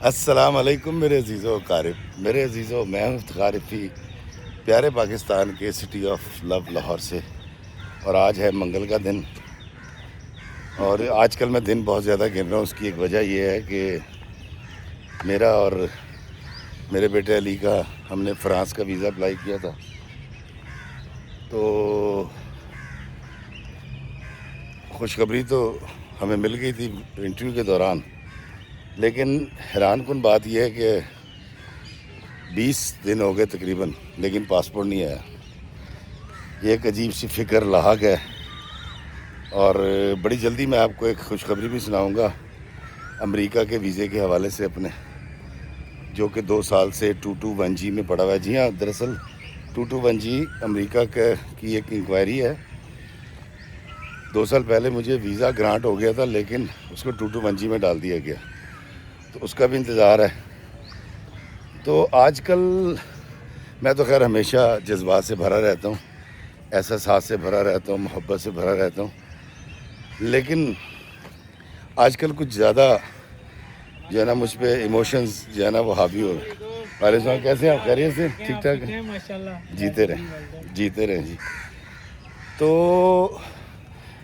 السلام علیکم میرے عزیزو قارب، میرے عزیزو، میں ہوں افتخار رفیع، پیارے پاکستان کے سٹی آف لو لاہور سے۔ اور آج ہے منگل کا دن، اور آج کل میں دن بہت زیادہ گن رہا ہوں۔ اس کی ایک وجہ یہ ہے کہ میرا اور میرے بیٹے علی کا ہم نے فرانس کا ویزا اپلائی کیا تھا، تو خوشخبری تو ہمیں مل گئی تھی انٹرویو کے دوران، لیکن حیران کن بات یہ ہے کہ 20 دن ہو گئے تقریباً، لیکن پاسپورٹ نہیں آیا۔ یہ ایک عجیب سی فکر لاحق ہے، اور بڑی جلدی میں آپ کو ایک خوشخبری بھی سناؤں گا امریکہ کے ویزے کے حوالے سے اپنے، جو کہ 2 سال سے 221G میں پڑا ہوا ہے۔ جی ہاں، دراصل 221G امریکہ کی ایک انکوائری ہے۔ 2 سال پہلے مجھے ویزا گرانٹ ہو گیا تھا، لیکن اس کو 221G میں ڈال دیا گیا، تو اس کا بھی انتظار ہے۔ تو آج کل میں تو خیر ہمیشہ جذبات سے بھرا رہتا ہوں، احساسات سے بھرا رہتا ہوں، محبت سے بھرا رہتا ہوں، لیکن آج کل کچھ زیادہ جو ہے نا مجھ پہ ایموشنز جو ہے نا وہ حاوی ہو گئے۔ وعلیکم السلام، کیسے ہیں آپ؟ خیریت سے؟ ٹھیک ٹھاک ہیں؟ جیتے رہیں، جیتے رہیں جی۔ تو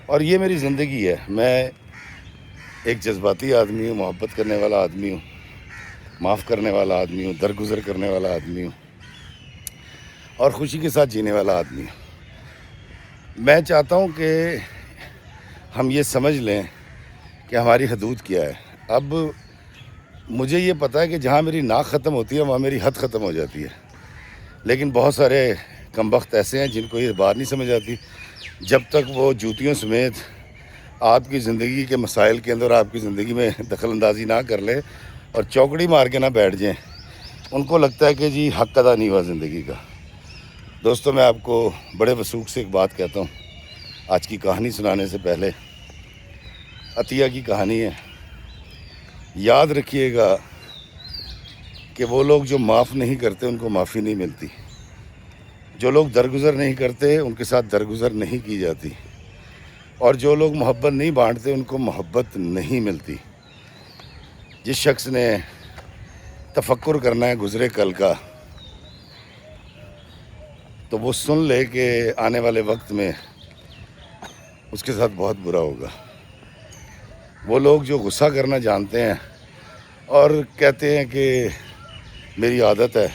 اور یہ میری زندگی ہے، میں ایک جذباتی آدمی ہوں، محبت کرنے والا آدمی ہوں، معاف کرنے والا آدمی ہوں، درگزر کرنے والا آدمی ہوں، اور خوشی کے ساتھ جینے والا آدمی ہوں۔ میں چاہتا ہوں کہ ہم یہ سمجھ لیں کہ ہماری حدود کیا ہے۔ اب مجھے یہ پتہ ہے کہ جہاں میری ناک ختم ہوتی ہے وہاں میری حد ختم ہو جاتی ہے، لیکن بہت سارے کمبخت ایسے ہیں جن کو یہ بات نہیں سمجھ آتی۔ جب تک وہ جوتیوں سمیت آپ کی زندگی کے مسائل کے اندر، آپ کی زندگی میں دخل اندازی نہ کر لے اور چوکڑی مار کے نہ بیٹھ جائیں، ان کو لگتا ہے کہ جی حق ادا نہیں ہوا زندگی کا۔ دوستو، میں آپ کو بڑے وثوق سے ایک بات کہتا ہوں آج کی کہانی سنانے سے پہلے۔ عطیہ کی کہانی ہے۔ یاد رکھیے گا کہ وہ لوگ جو معاف نہیں کرتے ان کو معافی نہیں ملتی، جو لوگ درگزر نہیں کرتے ان کے ساتھ درگزر نہیں کی جاتی، اور جو لوگ محبت نہیں بانٹتے ان کو محبت نہیں ملتی۔ جس شخص نے تفکر کرنا ہے گزرے کل کا، تو وہ سن لے کہ آنے والے وقت میں اس کے ساتھ بہت برا ہوگا۔ وہ لوگ جو غصہ کرنا جانتے ہیں اور کہتے ہیں کہ میری عادت ہے،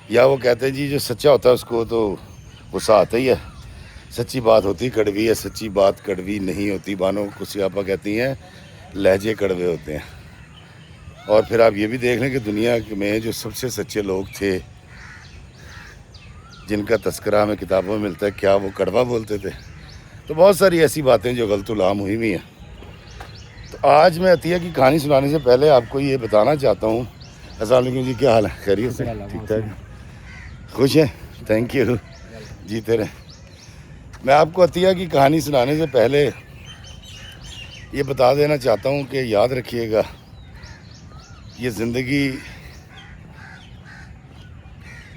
یا وہ کہتے ہیں جی جو سچا ہوتا ہے اس کو تو غصہ آتا ہی ہے، سچی بات ہوتی کڑوی ہے، سچی بات کڑوی نہیں ہوتی۔ بانو کسی آپا کہتی ہیں لہجے کڑوے ہوتے ہیں۔ اور پھر آپ یہ بھی دیکھ لیں کہ دنیا میں جو سب سے سچے لوگ تھے جن کا تذکرہ ہمیں کتابوں میں ملتا ہے، کیا وہ کڑوا بولتے تھے؟ تو بہت ساری ایسی باتیں جو غلط العام ہوئی ہوئی ہیں۔ تو آج میں عطیہ کی کہانی سنانے سے پہلے آپ کو یہ بتانا چاہتا ہوں۔ السلام علیکم جی، کیا حال ہے؟ خیریت سے؟ ٹھیک ٹھاک؟ خوش ہیں؟ تھینک یو، جیتے رہیں۔ میں آپ کو عطیہ کی کہانی سنانے سے پہلے یہ بتا دینا چاہتا ہوں کہ یاد رکھیے گا، یہ زندگی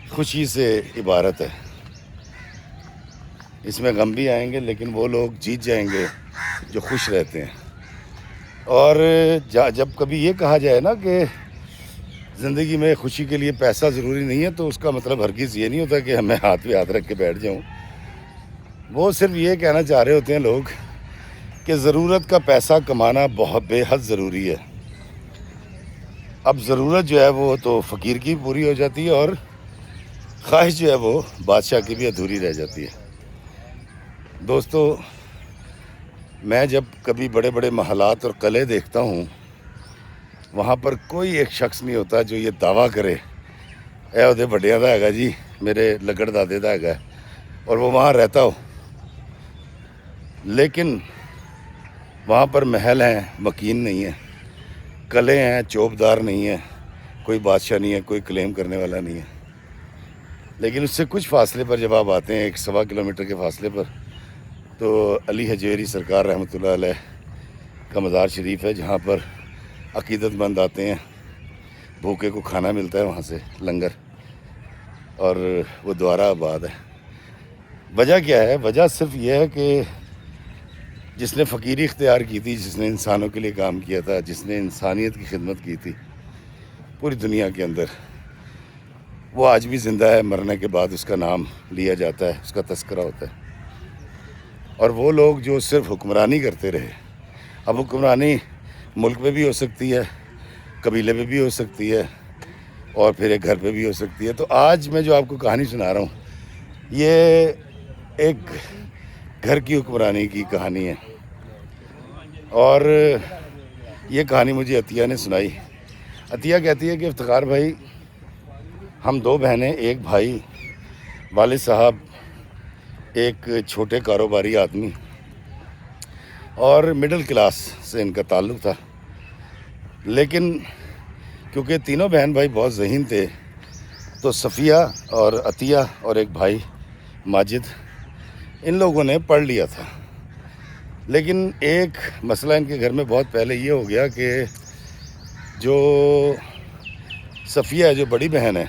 خوشی سے عبارت ہے۔ اس میں غم بھی آئیں گے، لیکن وہ لوگ جیت جائیں گے جو خوش رہتے ہیں۔ اور جب کبھی یہ کہا جائے نا کہ زندگی میں خوشی کے لیے پیسہ ضروری نہیں ہے، تو اس کا مطلب ہرگز یہ نہیں ہوتا کہ میں ہاتھ پہ ہاتھ رکھ کے بیٹھ جاؤں۔ وہ صرف یہ کہنا چاہ رہے ہوتے ہیں لوگ کہ ضرورت کا پیسہ کمانا بہت بے حد ضروری ہے۔ اب ضرورت جو ہے وہ تو فقیر کی پوری ہو جاتی ہے، اور خواہش جو ہے وہ بادشاہ کی بھی ادھوری رہ جاتی ہے۔ دوستو، میں جب کبھی بڑے بڑے محلات اور قلعے دیکھتا ہوں، وہاں پر کوئی ایک شخص نہیں ہوتا جو یہ دعویٰ کرے اے وہ بڑیاں دا ہے جی، میرے لگڑ دادے دا ہے، اور وہ وہاں رہتا ہو۔ لیکن وہاں پر محل ہیں، مکین نہیں ہیں، قلعے ہیں، چوبدار نہیں ہیں، کوئی بادشاہ نہیں ہے، کوئی کلیم کرنے والا نہیں ہے۔ لیکن اس سے کچھ فاصلے پر جب آپ آتے ہیں، 1.25 کلومیٹر کے فاصلے پر، تو علی حجویری سرکار رحمۃ اللہ علیہ کا مزار شریف ہے، جہاں پر عقیدت مند آتے ہیں، بھوکے کو کھانا ملتا ہے وہاں سے لنگر، اور وہ دوبارہ آباد ہے۔ وجہ کیا ہے؟ وجہ صرف یہ ہے کہ جس نے فقیری اختیار کی تھی، جس نے انسانوں کے لیے کام کیا تھا، جس نے انسانیت کی خدمت کی تھی، پوری دنیا کے اندر وہ آج بھی زندہ ہے، مرنے کے بعد اس کا نام لیا جاتا ہے، اس کا تذکرہ ہوتا ہے۔ اور وہ لوگ جو صرف حکمرانی کرتے رہے، اب حکمرانی ملک پہ بھی ہو سکتی ہے، قبیلے پہ بھی ہو سکتی ہے، اور پھر ایک گھر پہ بھی ہو سکتی ہے۔ تو آج میں جو آپ کو کہانی سنا رہا ہوں، یہ ایک گھر کی حکمرانی کی کہانی ہے، اور یہ کہانی مجھے عطیہ نے سنائی۔ عطیہ کہتی ہے کہ افتخار بھائی، ہم 2 بہنیں، ایک بھائی، والد صاحب ایک چھوٹے کاروباری آدمی، اور مڈل کلاس سے ان کا تعلق تھا، لیکن کیونکہ تینوں بہن بھائی بہت ذہین تھے، تو صفیہ اور عطیہ اور ایک بھائی ماجد، ان لوگوں نے پڑھ لیا تھا۔ لیکن ایک مسئلہ ان کے گھر میں بہت پہلے یہ ہو گیا کہ جو صفیہ ہے، جو بڑی بہن ہے،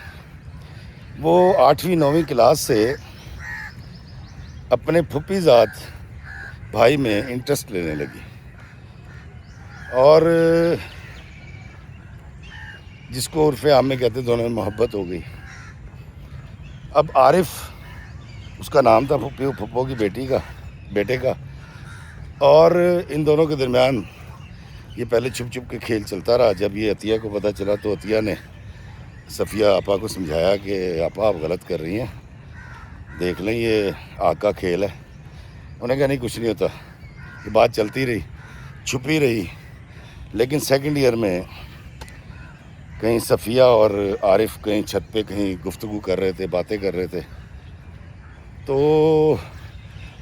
وہ 8ویں 9ویں کلاس سے اپنے پھوپھی ذات بھائی میں انٹرسٹ لینے لگی، اور جس کو عرف عام میں کہتے دونوں میں محبت ہو گئی۔ اب عارف اس کا نام تھا، پھپھو کی بیٹے کا، اور ان دونوں کے درمیان یہ پہلے چھپ چھپ کے کھیل چلتا رہا۔ جب یہ عطیہ کو پتہ چلا تو عطیہ نے صفیہ آپا کو سمجھایا کہ آپا آپ غلط کر رہی ہیں، دیکھ لیں یہ آگ کا کھیل ہے۔ انہوں نے کہا نہیں، کچھ نہیں ہوتا۔ یہ بات چلتی رہی، چھپی رہی، لیکن سیکنڈ ایئر میں کہیں صفیہ اور عارف کہیں چھت پہ کہیں گفتگو کر رہے تھے، باتیں کر رہے تھے، تو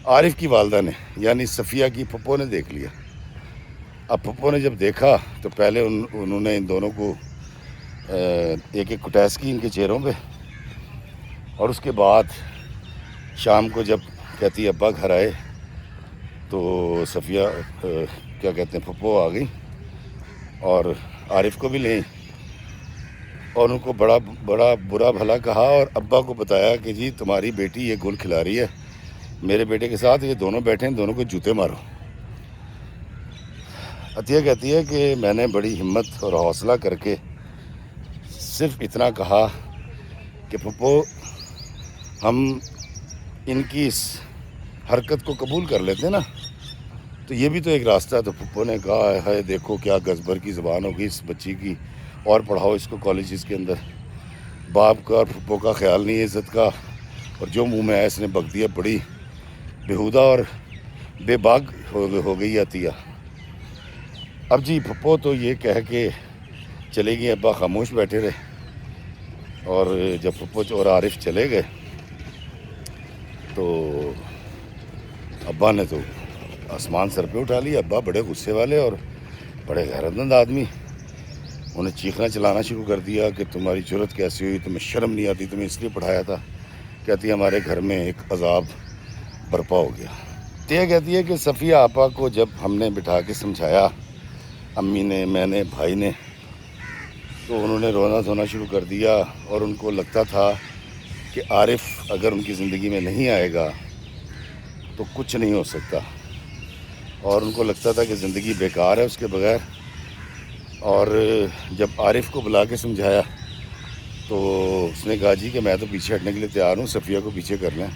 عارف کی والدہ نے یعنی صفیہ کی پھپھو نے دیکھ لیا۔ اب پھپھو نے جب دیکھا تو پہلے انہوں نے ان دونوں کو ایک ایک کٹیس کی ان کے چہروں پہ، اور اس کے بعد شام کو جب کہتی ابا گھر آئے تو صفیہ کیا کہتے ہیں پھپھو آ گئی اور عارف کو بھی لیں، اور ان کو بڑا برا بھلا کہا، اور ابا کو بتایا کہ جی تمہاری بیٹی یہ گل کھلا رہی ہے میرے بیٹے کے ساتھ، یہ دونوں بیٹھے ہیں، دونوں کو جوتے مارو۔ عطیہ کہتی ہے کہ میں نے بڑی ہمت اور حوصلہ کر کے صرف اتنا کہا کہ پھپھو ہم ان کی اس حرکت کو قبول کر لیتے نا، تو یہ بھی تو ایک راستہ ہے۔ تو پھپھو نے کہا ہے دیکھو کیا گزبر کی زبان ہوگی اس بچی کی، اور پڑھاؤ اس کو کالجز کے اندر۔ باپ کا اور پھپھو کا خیال نہیں ہے عزت کا، اور جو منہ میں آیا اس نے بک دیا۔ بڑی بےہودہ اور بے باک ہو گئی عطیہ۔ اب جی پھپھو تو یہ کہہ کے چلے گئی، ابا خاموش بیٹھے رہے، اور جب پھپھو اور عارف چلے گئے تو ابا نے تو آسمان سر پہ اٹھا لیا۔ ابا بڑے غصے والے اور بڑے غیرت مند آدمی، انہیں چیخنا چلانا شروع کر دیا کہ تمہاری جرت کیسی ہوئی، تمہیں شرم نہیں آتی، تمہیں اس لیے پڑھایا تھا۔ کہتی ہے ہمارے گھر میں ایک عذاب برپا ہو گیا۔ یہ کہتی ہے کہ صفیہ آپا کو جب ہم نے بٹھا کے سمجھایا، امی نے، میں نے، بھائی نے، تو انہوں نے رونا دھونا شروع کر دیا، اور ان کو لگتا تھا کہ عارف اگر ان کی زندگی میں نہیں آئے گا تو کچھ نہیں ہو سکتا، اور ان کو لگتا تھا کہ زندگی بیکار ہے اس کے بغیر۔ اور جب عارف کو بلا کے سمجھایا تو اس نے کہا جی کہ میں تو پیچھے ہٹنے کے لیے تیار ہوں، صفیہ کو پیچھے کر لیں۔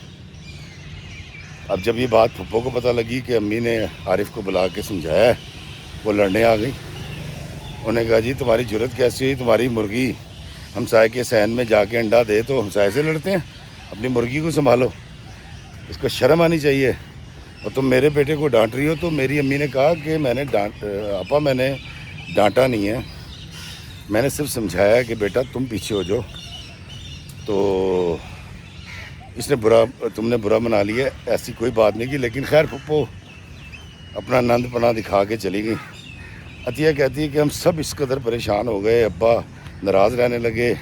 اب جب یہ بات پھپھو کو پتہ لگی کہ امی نے عارف کو بلا کے سمجھایا ہے، وہ لڑنے آ گئی۔ انہوں نے کہا جی تمہاری جرت کیسی ہوئی، تمہاری مرغی ہمسائے کے صحن میں جا کے انڈا دے تو ہمسائے سے لڑتے ہیں، اپنی مرغی کو سنبھالو، اس کو شرم آنی چاہیے، اور تم میرے بیٹے کو ڈانٹ رہی ہو۔ تو میری امی نے کہا کہ میں نے ڈانٹا نہیں ہے، میں نے صرف سمجھایا کہ بیٹا تم پیچھے ہو جاؤ، تو تم نے برا منا لیا، ایسی کوئی بات نہیں کی۔ لیکن خیر پھپھو اپنا نند پنا دکھا کے چلی گئی۔ عطیہ کہتی ہے کہ ہم سب اس قدر پریشان ہو گئے، ابا ناراض رہنے لگے،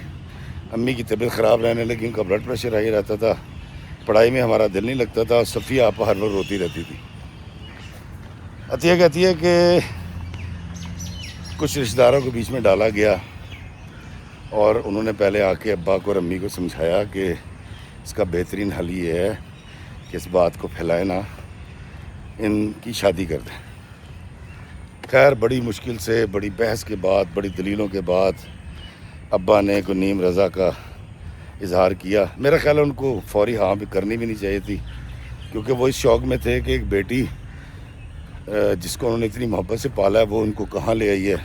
امی کی طبیعت خراب رہنے لگی، ان کا بلڈ پریشر ہائی رہتا تھا، پڑھائی میں ہمارا دل نہیں لگتا تھا، اور صفیہ آپا ہر وقت روتی رہتی تھی۔ عطیہ کہتی ہے کہ کچھ رشتہ داروں کے بیچ میں ڈالا گیا، اور انہوں نے پہلے آ کے ابا کو اور امی کو سمجھایا کہ اس کا بہترین حل یہ ہے کہ اس بات کو پھیلائے نہ، ان کی شادی کر دیں۔ خیر بڑی مشکل سے، بڑی بحث کے بعد، بڑی دلیلوں کے بعد ابا نے کوئی نیم رضا کا اظہار کیا. میرا خیال ہے ان کو فوری ہاں بھی کرنی بھی نہیں چاہیے تھی، کیونکہ وہ اس شوق میں تھے کہ ایک بیٹی جس کو انہوں نے اتنی محبت سے پالا ہے وہ ان کو کہاں لے آئی ہے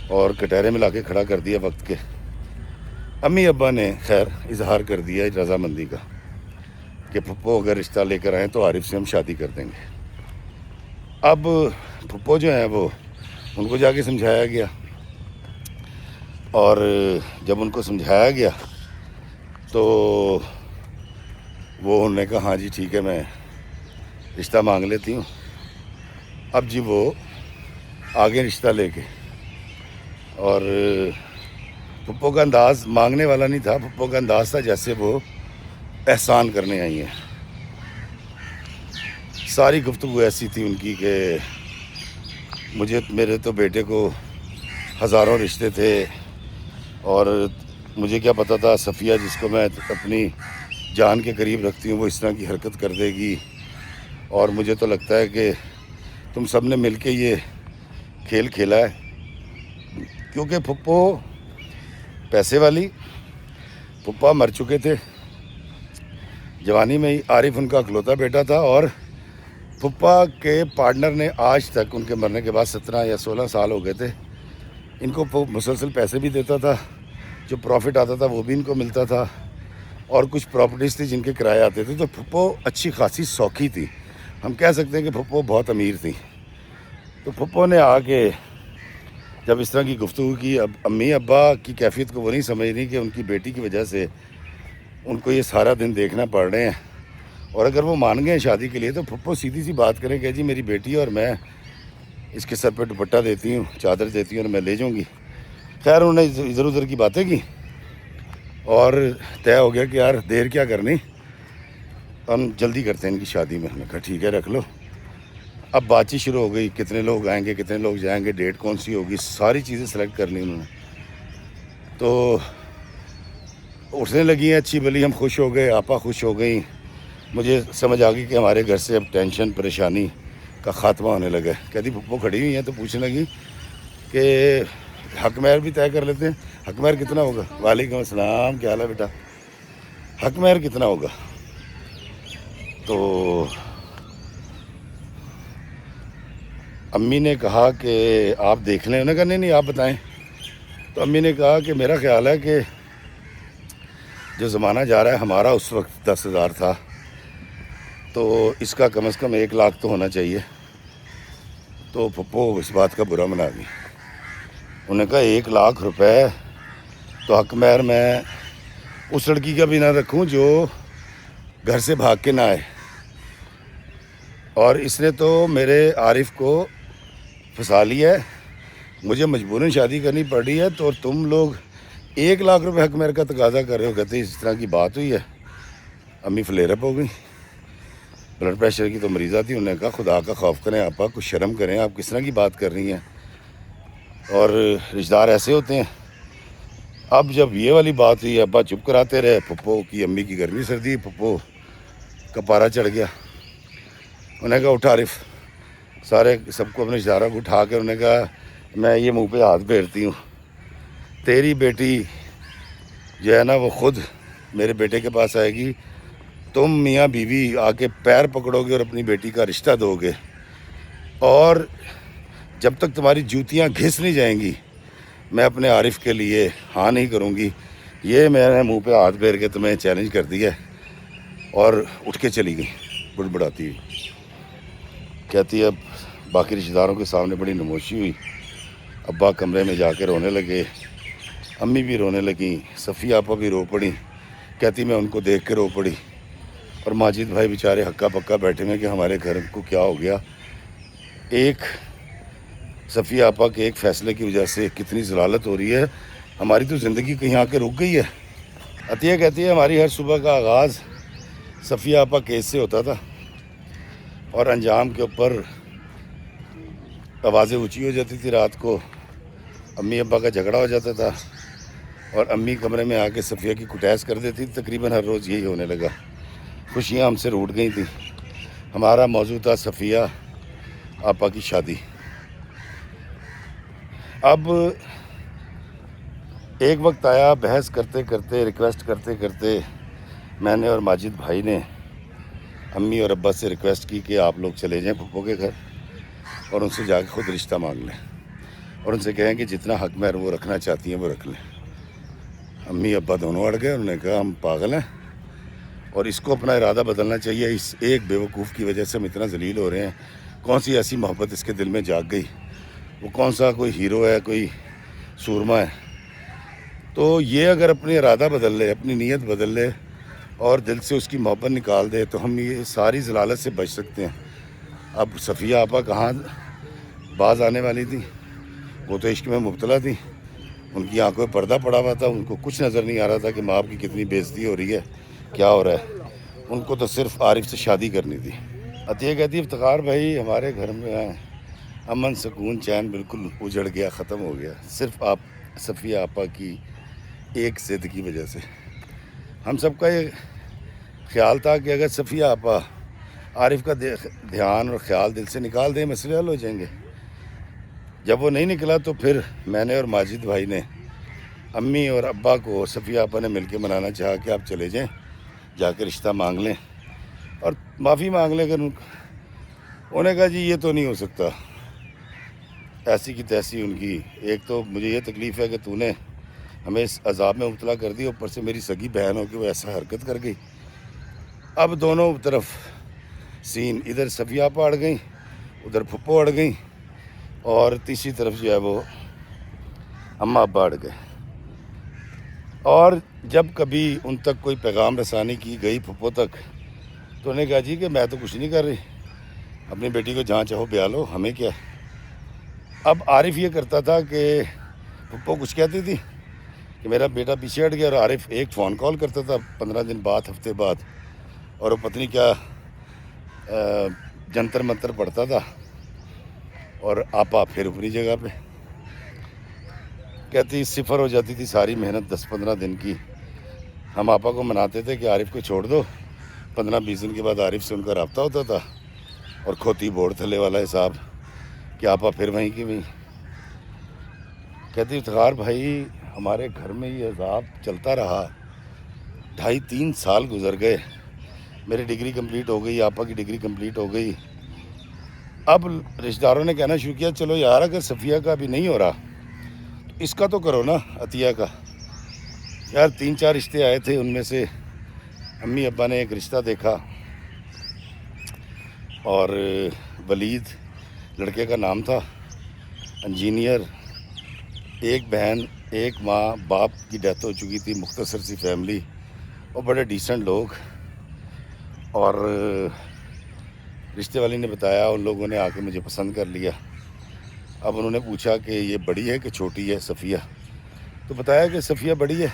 اور کٹہرے میں لا کے کھڑا کر دیا وقت کے. امی ابا نے خیر اظہار کر دیا رضامندی کا کہ پھپھو اگر رشتہ لے کر آئیں تو عارف سے ہم شادی کر دیں گے. اب پھپھو جو ہیں وہ ان کو جا کے سمجھایا گیا، اور جب ان کو سمجھایا گیا تو وہ انہوں نے کہا ہاں جی ٹھیک ہے میں رشتہ مانگ لیتی ہوں. اب جی وہ آگے رشتہ لے کے، اور پھپھو کا انداز مانگنے والا نہیں تھا، پھپھو کا انداز تھا جیسے وہ احسان کرنے آئی ہیں. ساری گفتگو ایسی تھی ان کی کہ میرے تو بیٹے کو ہزاروں رشتے تھے، اور مجھے کیا پتہ تھا صفیہ جس کو میں اپنی جان کے قریب رکھتی ہوں وہ اس طرح کی حرکت کر دے گی. اور مجھے تو لگتا ہے کہ تم سب نے مل کے یہ کھیل کھیلا ہے، کیونکہ پھپھو پیسے والی، پھپھا مر چکے تھے جوانی میں ہی، عارف ان کا اکلوتا بیٹا تھا، اور پھپھا کے پارٹنر نے آج تک ان کے مرنے کے بعد 17 یا 16 سال ہو گئے تھے، ان کو مسلسل پیسے بھی دیتا تھا، جو پروفٹ آتا تھا وہ بھی ان کو ملتا تھا، اور کچھ پراپرٹیز تھی جن کے کرائے آتے تھے. تو پھپھو اچھی خاصی سوکھی تھی، ہم کہہ سکتے ہیں کہ پھپھو بہت امیر تھی. تو پھپھو نے آ کے جب اس طرح کی گفتگو کی، اب امی ابا کی کیفیت کو وہ نہیں سمجھ رہی کہ ان کی بیٹی کی وجہ سے ان کو یہ سارا دن دیکھنا پڑ رہے ہیں، اور اگر وہ مان گئے شادی کے لیے تو پھپھو سیدھی سی بات کریں کہ جی میری بیٹی اور میں اس کے سر پہ دوپٹہ دیتی ہوں، چادر دیتی ہوں اور میں لے جاؤں گی. خیر انہوں نے ادھر ادھر کی باتیں کی اور طے ہو گیا کہ یار دیر کیا کرنی، ہم جلدی کرتے ہیں ان کی شادی میں. ہم نے کہا ٹھیک ہے رکھ لو. اب بات چیت شروع ہو گئی، کتنے لوگ آئیں گے کتنے لوگ جائیں گے، ڈیٹ کون سی ہوگی، ساری چیزیں سلیکٹ کر لی انہوں نے. تو اٹھنے لگی ہیں اچھی بلی، ہم خوش ہو گئے، آپا خوش ہو گئیں. مجھے سمجھ آ گئی کہ ہمارے گھر سے اب ٹینشن پریشانی کا خاتمہ ہونے لگا. کہتی پھپھو کھڑی ہوئی ہیں تو پوچھنے لگی کہ حق مہر بھی طے کر لیتے ہیں. حق مہر کتنا ہوگا؟ وعلیکم السلام، کیا حال ہے بیٹا؟ حق مہر کتنا ہوگا؟ تو امی نے کہا کہ آپ دیکھ لیں. انہوں نے کہا نہیں آپ بتائیں. تو امی نے کہا کہ میرا خیال ہے کہ جو زمانہ جا رہا ہے، ہمارا اس وقت 10,000 تھا تو اس کا کم از کم 1 لاکھ تو ہونا چاہیے. تو پھپھو اس بات کا برا منا گئی. انہوں نے کہا 1 لاکھ روپے تو حق مہر میں اس لڑکی کا بھی نہ رکھوں جو گھر سے بھاگ کے نہ آئے، اور اس نے تو میرے عارف کو پھنسا لیا ہے، مجھے مجبوراً شادی کرنی پڑ رہی ہے، تو تم لوگ 1 لاکھ روپے حق مہر کا تقاضا کر رہے ہو. کہتے اس طرح کی بات ہوئی ہے. امی فلیئر اپ ہو گئی. بلڈ پریشر کی تو مریضہ تھی. انہوں نے کہا خدا کا خوف کریں آپا، کچھ شرم کریں، آپ کس طرح کی بات کر رہی ہیں، اور رشتہ دار ایسے ہوتے ہیں. اب جب یہ والی بات ہوئی ابا چپ کراتے رہے. پھپھو کی امی کی گرمی سردی، پھپھو کا پارا چڑھ گیا. انہوں نے کہا اٹھا عارف، سارے سب کو اپنے رشتہ داروں کو اٹھا کے انہوں نے کہا میں یہ منہ پہ ہاتھ پھیرتی ہوں، تیری بیٹی جو ہے نا وہ خود میرے بیٹے کے پاس آئے گی، تم میاں بیوی آ کے پیر پکڑو گے اور اپنی بیٹی کا رشتہ دو گے، اور جب تک تمہاری جوتیاں گھس نہیں جائیں گی میں اپنے عارف کے لیے ہاں نہیں کروں گی. یہ میں نے منہ پہ ہاتھ پھیر کے تمہیں چیلنج کر دیا ہے. اور اٹھ کے چلی گئی بڑبڑاتی ہوئی. کہتی اب باقی رشتہ داروں کے سامنے بڑی نموشی ہوئی. ابا کمرے میں جا کے رونے لگے، امی بھی رونے لگیں، صفیہ آپا بھی رو پڑی. کہتی میں ان کو دیکھ کے رو پڑی. اور ماجد بھائی بیچارے ہکا پکا بیٹھے ہیں کہ ہمارے گھر کو کیا ہو گیا. ایک صفیہ آپا کے ایک فیصلے کی وجہ سے کتنی ضلالت ہو رہی ہے. ہماری تو زندگی کہیں آ کے رک گئی ہے. عطیہ کہتی ہے ہماری ہر صبح کا آغاز صفیہ آپا کیس سے ہوتا تھا، اور انجام کے اوپر آوازیں اونچی ہو جاتی تھی. رات کو امی ابا کا جھگڑا ہو جاتا تھا، اور امی کمرے میں آ کے صفیہ کی کٹیس کر دیتی تھی. تقریباً ہر روز یہی ہونے لگا. خوشیاں ہم سے روٹ گئی تھیں. ہمارا موضوع تھا صفیہ آپا کی شادی. اب ایک وقت آیا بحث کرتے کرتے ریکویسٹ کرتے کرتے میں نے اور ماجد بھائی نے امی اور ابا سے ریکویسٹ کی کہ آپ لوگ چلے جائیں پھپھو کے گھر اور ان سے جا کے خود رشتہ مانگ لیں اور ان سے کہیں کہ جتنا حق مہر وہ رکھنا چاہتی ہیں وہ رکھ لیں۔ امی ابا دونوں اڑ گئے، انہوں نے کہا ہم پاگل ہیں اور اس کو اپنا ارادہ بدلنا چاہیے، اس ایک بیوقوف کی وجہ سے ہم اتنا ذلیل ہو رہے ہیں۔ کون سی ایسی محبت اس کے دل میں جاگ گئی؟ وہ کون سا کوئی ہیرو ہے، کوئی سورما ہے؟ تو یہ اگر اپنی ارادہ بدل لے، اپنی نیت بدل لے اور دل سے اس کی محبت نکال دے تو ہم یہ ساری ضلالت سے بچ سکتے ہیں۔ اب صفیہ آپا کہاں باز آنے والی تھی؟ وہ تو عشق میں مبتلا تھی، ان کی آنکھوں میں پردہ پڑا ہوا تھا، ان کو کچھ نظر نہیں آ رہا تھا کہ ماں کی کتنی بے عزتی ہو رہی ہے، کیا ہو رہا ہے۔ ان کو تو صرف عارف سے شادی کرنی تھی۔ عطیہ کہتی افتخار بھائی ہمارے گھر میں امن سکون چین بالکل اجڑ گیا، ختم ہو گیا، صرف آپ صفیہ آپا کی ایک ضد کی وجہ سے۔ ہم سب کا یہ خیال تھا کہ اگر صفیہ آپا عارف کا دھیان اور خیال دل سے نکال دیں مسئلے حل ہو جائیں گے۔ جب وہ نہیں نکلا تو پھر میں نے اور ماجد بھائی نے امی اور ابا کو صفیہ آپا نے مل کے منانا چاہا کہ آپ چلے جائیں، جا کے رشتہ مانگ لیں اور معافی مانگ لیں۔ اگر انہوں نے کہا جی یہ تو نہیں ہو سکتا، ایسی کی تیسی ان کی، ایک تو مجھے یہ تکلیف ہے کہ تو نے ہمیں اس عذاب میں مبتلا کر دی، اوپر سے میری سگی بہن ہو کہ وہ ایسا حرکت کر گئی۔ اب دونوں طرف سین، ادھر صفیہ آپا اڑ گئیں، ادھر پھپھو اڑ گئیں اور تیسری طرف جو ہے وہ اماں ابا اڑ گئے۔ اور جب کبھی ان تک کوئی پیغام رسانی کی گئی پھپھو تک تو انہوں نے کہا جی کہ میں تو کچھ نہیں کر رہی، اپنی بیٹی کو جہاں چاہو بیاہ لو، ہمیں کیا ہے۔ اب عارف یہ کرتا تھا کہ پھپھو کچھ کہتی تھی کہ میرا بیٹا پیچھے ہٹ گیا اور عارف ایک فون کال کرتا تھا 15 دن بعد، ہفتے بعد، اور وہ پتہ نہیں کیا جنتر منتر پڑھتا تھا اور آپا پھر اپنی جگہ پہ۔ کہتی صفر ہو جاتی تھی ساری محنت 10-15 دن کی۔ ہم آپا کو مناتے تھے کہ عارف کو چھوڑ دو، 15-20 دن کے بعد عارف سے ان کا رابطہ ہوتا تھا اور کھوتی بوڑ تھلے والا حساب کہ آپا پھر وہیں کی وہیں۔ کہتی افتخار بھائی ہمارے گھر میں یہ عذاب چلتا رہا، 2.5-3 سال گزر گئے، میری ڈگری کمپلیٹ ہو گئی، آپا کی ڈگری کمپلیٹ ہو گئی۔ اب رشتہ داروں نے کہنا شروع کیا چلو یار اگر صفیہ کا بھی نہیں ہو رہا تو اس کا تو کرو نا، عطیہ کا۔ یار 3-4 رشتے آئے تھے، ان میں سے امی ابا نے ایک رشتہ دیکھا اور ولید لڑکے کا نام تھا، انجینئر، ایک بہن، ایک ماں، باپ کی ڈیتھ ہو چکی تھی، مختصر سی فیملی اور بڑے ڈیسنٹ لوگ۔ اور رشتے والی نے بتایا ان لوگوں نے آ کے مجھے پسند کر لیا۔ اب انہوں نے پوچھا کہ یہ بڑی ہے کہ چھوٹی ہے صفیہ؟ تو بتایا کہ صفیہ بڑی ہے۔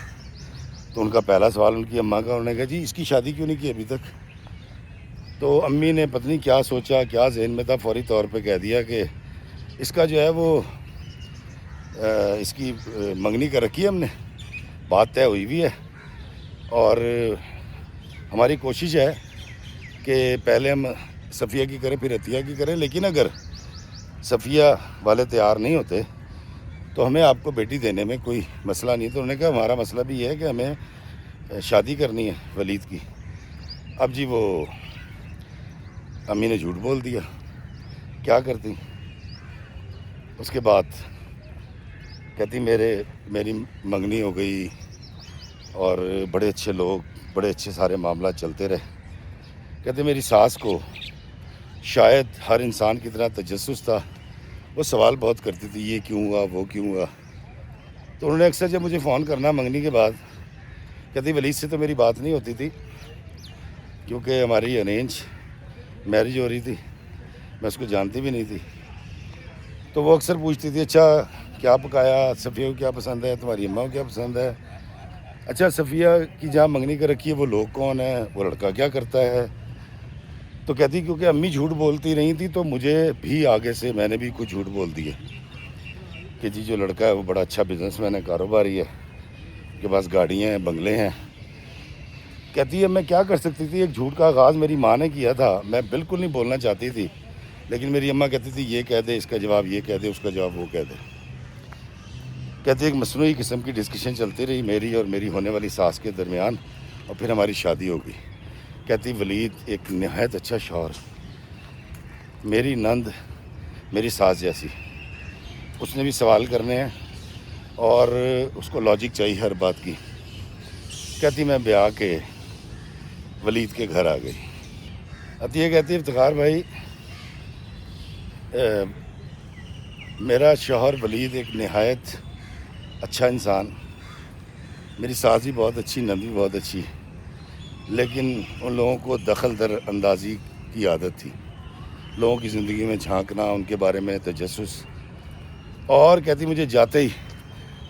تو ان کا پہلا سوال ان کی اماں کا، انہوں نے کہا جی اس کی شادی کیوں نہیں کی ابھی تک؟ تو امی نے پتہ نہیں کیا سوچا، کیا ذہن میں تھا، فوری طور پہ کہہ دیا کہ اس کا جو ہے وہ اس کی منگنی کر رکھی ہے ہم نے، بات طے ہوئی بھی ہے اور ہماری کوشش ہے کہ پہلے ہم صفیہ کی کریں پھر عطیہ کی کریں، لیکن اگر صفیہ والے تیار نہیں ہوتے تو ہمیں آپ کو بیٹی دینے میں کوئی مسئلہ نہیں۔ تو انہوں نے کہا ہمارا مسئلہ بھی یہ ہے کہ ہمیں شادی کرنی ہے ولید کی۔ اب جی وہ امی نے جھوٹ بول دیا، کیا کرتی؟ اس کے بعد کہتی میری منگنی ہو گئی اور بڑے اچھے لوگ، بڑے اچھے سارے معاملات چلتے رہے۔ کہتے میری ساس کو شاید ہر انسان کی طرح تجسس تھا، وہ سوال بہت کرتی تھی یہ کیوں ہوا، وہ کیوں ہوا۔ تو انہوں نے اکثر جب مجھے فون کرنا منگنی کے بعد، کہتی ولید سے تو میری بات نہیں ہوتی تھی کیونکہ ہماری ارینج میرج ہو رہی تھی، میں اس کو جانتی بھی نہیں تھی۔ تو وہ اکثر پوچھتی تھی اچھا کیا پکایا، صفیہ کو کیا پسند ہے، تمہاری اماں کو کیا پسند ہے، اچھا صفیہ کی جہاں منگنی کر رکھی ہے وہ لوگ کون ہیں، وہ لڑکا کیا کرتا ہے۔ تو کہتی کیونکہ امی جھوٹ بولتی رہی تھی تو مجھے بھی آگے سے میں نے بھی کچھ جھوٹ بول دیے کہ جی جو لڑکا ہے وہ بڑا اچھا بزنس مین ہے، کاروباری ہے، اس کے پاس گاڑیاں ہیں، بنگلے ہیں۔ کہتی ہے میں کیا کر سکتی تھی، ایک جھوٹ کا آغاز میری ماں نے کیا تھا، میں بالکل نہیں بولنا چاہتی تھی، لیکن میری اماں کہتی تھی یہ کہہ دے، اس کا جواب یہ کہہ دے، اس کا جواب وہ کہہ دے۔ کہتی ایک مصنوعی قسم کی ڈسکشن چلتی رہی میری اور میری ہونے والی ساس کے درمیان، اور پھر ہماری شادی ہو گئی۔ کہتی ولید ایک نہایت اچھا شوہر، میری نند میری ساس جیسی، اس نے بھی سوال کرنے ہیں اور اس کو لاجک چاہیے ہر بات کی۔ کہتی میں بیاہ کے ولید کے گھر آ گئی۔ عطیہ کہتی افتخار بھائی میرا شوہر ولید ایک نہایت اچھا انسان، میری ساس بھی بہت اچھی، نند بھی بہت اچھی، لیکن ان لوگوں کو دخل در اندازی کی عادت تھی، لوگوں کی زندگی میں جھانکنا، ان کے بارے میں تجسس۔ اور کہتی مجھے جاتے ہی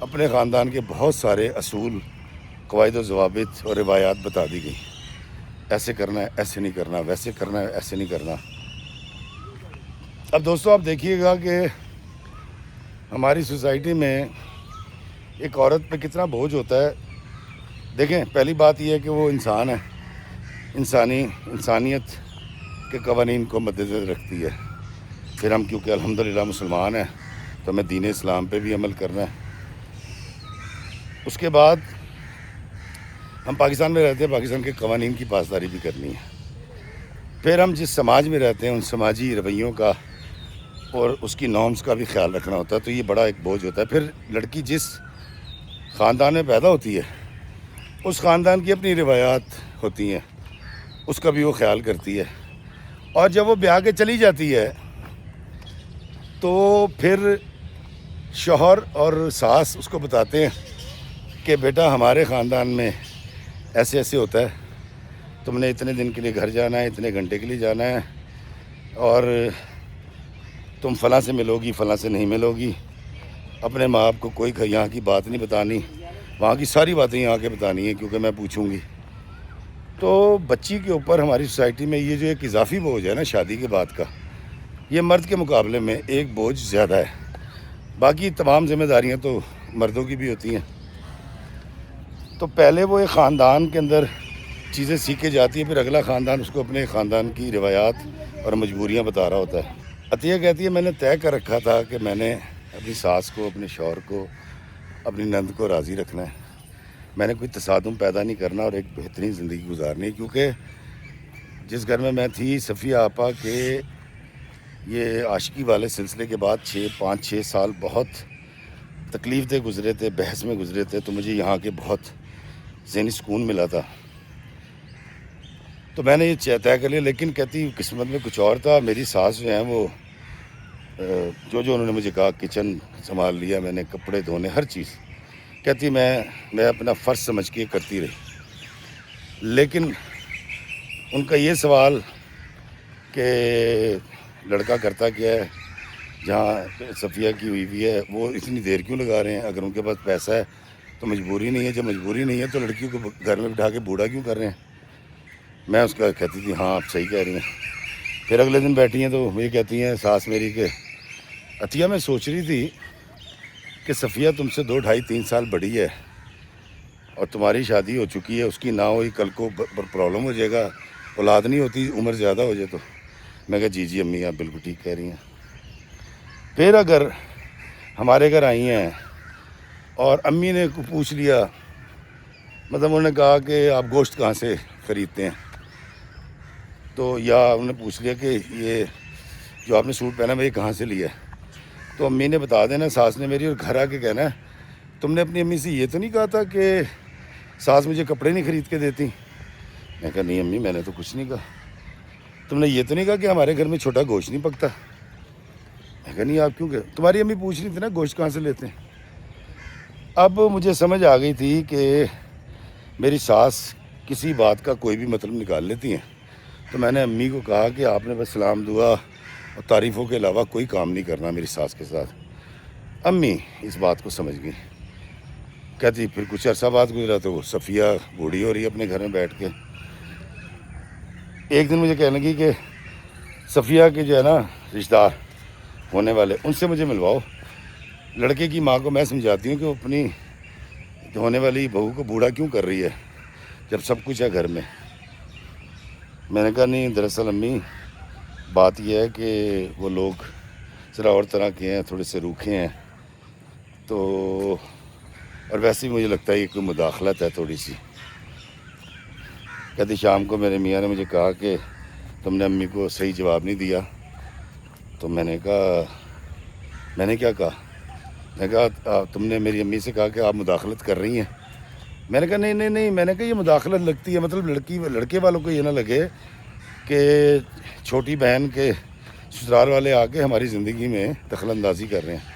اپنے خاندان کے بہت سارے اصول، قواعد و ضوابط اور روایات بتا دی گئی، ایسے کرنا ہے، ایسے نہیں کرنا، ویسے کرنا ہے، ایسے نہیں کرنا۔ اب دوستو آپ دیکھیے گا کہ ہماری سوسائٹی میں ایک عورت پہ کتنا بوجھ ہوتا ہے۔ دیکھیں پہلی بات یہ ہے کہ وہ انسان ہے، انسانیت کے قوانین کو مد نظر رکھتی ہے۔ پھر ہم کیونکہ الحمدللہ مسلمان ہیں تو ہمیں دین اسلام پہ بھی عمل کرنا ہے۔ اس کے بعد ہم پاکستان میں رہتے ہیں، پاکستان کے قوانین کی پاسداری بھی کرنی ہے۔ پھر ہم جس سماج میں رہتے ہیں ان سماجی رویوں کا اور اس کی نارمز کا بھی خیال رکھنا ہوتا ہے، تو یہ بڑا ایک بوجھ ہوتا ہے۔ پھر لڑکی جس خاندان میں پیدا ہوتی ہے اس خاندان کی اپنی روایات ہوتی ہیں، اس کا بھی وہ خیال کرتی ہے، اور جب وہ بیاہ کے چلی جاتی ہے تو پھر شوہر اور ساس اس کو بتاتے ہیں کہ بیٹا ہمارے خاندان میں ایسے ایسے ہوتا ہے، تم نے اتنے دن کے لیے گھر جانا ہے، اتنے گھنٹے کے لیے جانا ہے، اور تم فلاں سے ملو گی، فلاں سے نہیں ملو گی، اپنے ماں باپ کو کوئی یہاں کی بات نہیں بتانی، وہاں کی ساری باتیں یہاں کے بتانی ہیں کیونکہ میں پوچھوں گی۔ تو بچی کے اوپر ہماری سوسائٹی میں یہ جو ایک اضافی بوجھ ہے نا شادی کے بعد کا، یہ مرد کے مقابلے میں ایک بوجھ زیادہ ہے۔ باقی تمام ذمہ داریاں تو مردوں کی بھی ہوتی ہیں۔ تو پہلے وہ ایک خاندان کے اندر چیزیں سیکھے جاتی ہیں، پھر اگلا خاندان اس کو اپنے خاندان کی روایات اور مجبوریاں بتا رہا ہوتا ہے۔ عطیہ کہتی ہے میں نے طے کر رکھا تھا کہ میں نے اپنی ساس کو، اپنے شوہر کو، اپنی نند کو راضی رکھنا ہے، میں نے کوئی تصادم پیدا نہیں کرنا اور ایک بہترین زندگی گزارنی ہے۔ کیونکہ جس گھر میں میں تھی صفیہ آپا کے یہ عاشقی والے سلسلے کے بعد 5-6 سال بہت تکلیف دہ گزرے تھے، بحث میں گزرے تھے، تو مجھے یہاں کے بہت ذہنی سکون ملا تھا، تو میں نے یہ طے کر لیا۔ لیکن کہتی قسمت میں کچھ اور تھا، میری ساس جو ہیں وہ جو انہوں نے مجھے کہا، کچن سنبھال لیا میں نے، کپڑے دھونے، ہر چیز، کہتی میں اپنا فرض سمجھ کے کرتی رہی۔ لیکن ان کا یہ سوال کہ لڑکا کرتا کیا ہے جہاں صفیہ کی ہوئی بھی ہے، وہ اتنی دیر کیوں لگا رہے ہیں؟ اگر ان کے پاس پیسہ ہے تو مجبوری نہیں ہے، جب مجبوری نہیں ہے تو لڑکیوں کو گھر میں بٹھا کے بوڑھا کیوں کر رہے ہیں؟ میں اس کا کہتی تھی ہاں آپ صحیح کہہ رہی ہیں۔ پھر اگلے دن بیٹھی ہیں تو یہ کہتی ہیں ساس میری کہ عطیہ میں سوچ رہی تھی کہ صفیہ تم سے 2-2.5-3 سال بڑی ہے اور تمہاری شادی ہو چکی ہے، اس کی نہ ہوئی کل کو پرابلم ہو جائے گا، اولاد نہیں ہوتی عمر زیادہ ہو جائے تو۔ میں کہا جی امی آپ بالکل ٹھیک کہہ رہی ہیں۔ پھر اگر ہمارے گھر آئی ہیں اور امی نے پوچھ لیا، مطلب انہوں نے کہا کہ آپ گوشت کہاں سے خریدتے ہیں، تو یا انہوں نے پوچھ لیا کہ یہ جو آپ نے سوٹ پہنا ہے یہ کہاں سے لیا ہے، تو امی نے بتا دینا ساس نے میری، اور گھر آ کے کہنا ہے تم نے اپنی امی سے یہ تو نہیں کہا تھا کہ ساس مجھے کپڑے نہیں خرید کے دیتی؟ میں کہا نہیں امی میں نے تو کچھ نہیں کہا۔ تم نے یہ تو نہیں کہا کہ ہمارے گھر میں چھوٹا گوشت نہیں پکتا؟ میں کہا نہیں آپ کیوں کہ تمہاری امی پوچھ رہی تھی نا گوشت کہاں سے لیتے ہیں۔ اب مجھے سمجھ آ گئی تھی کہ میری ساس کسی بات کا کوئی بھی مطلب نکال لیتی ہیں، تو میں نے امی کو کہا کہ آپ نے بس سلام دعا اور تعریفوں کے علاوہ کوئی کام نہیں کرنا میری ساس کے ساتھ۔ امی اس بات کو سمجھ گئی۔ کہتی پھر کچھ عرصہ بعد گزرا تو وہ صفیہ بوڑھی ہو رہی ہے اپنے گھر میں بیٹھ کے۔ ایک دن مجھے کہنے لگی کہ صفیہ کے جو ہے نا رشتہ دار ہونے والے ان سے مجھے ملواؤ، لڑکے کی ماں کو میں سمجھاتی ہوں کہ وہ اپنی ہونے والی بہو کو بوڑھا کیوں کر رہی ہے جب سب کچھ ہے گھر میں۔ میں نے کہا نہیں دراصل امی بات یہ ہے کہ وہ لوگ ذرا اور طرح کے ہیں، تھوڑے سے روکھے ہیں، تو اور ویسے ہی مجھے لگتا ہے یہ کوئی مداخلت ہے تھوڑی سی. کہتی شام کو میرے میاں نے مجھے کہا کہ تم نے امی کو صحیح جواب نہیں دیا. تو میں نے کہا میں نے کیا کہا؟ میں نے کہا تم نے میری امی سے کہا کہ آپ مداخلت کر رہی ہیں. میں نے کہا نہیں. میں نے کہا یہ مداخلت لگتی ہے، مطلب لڑکے والوں کو یہ نہ لگے کہ چھوٹی بہن کے سسرال والے آ کے ہماری زندگی میں دخل اندازی کر رہے ہیں.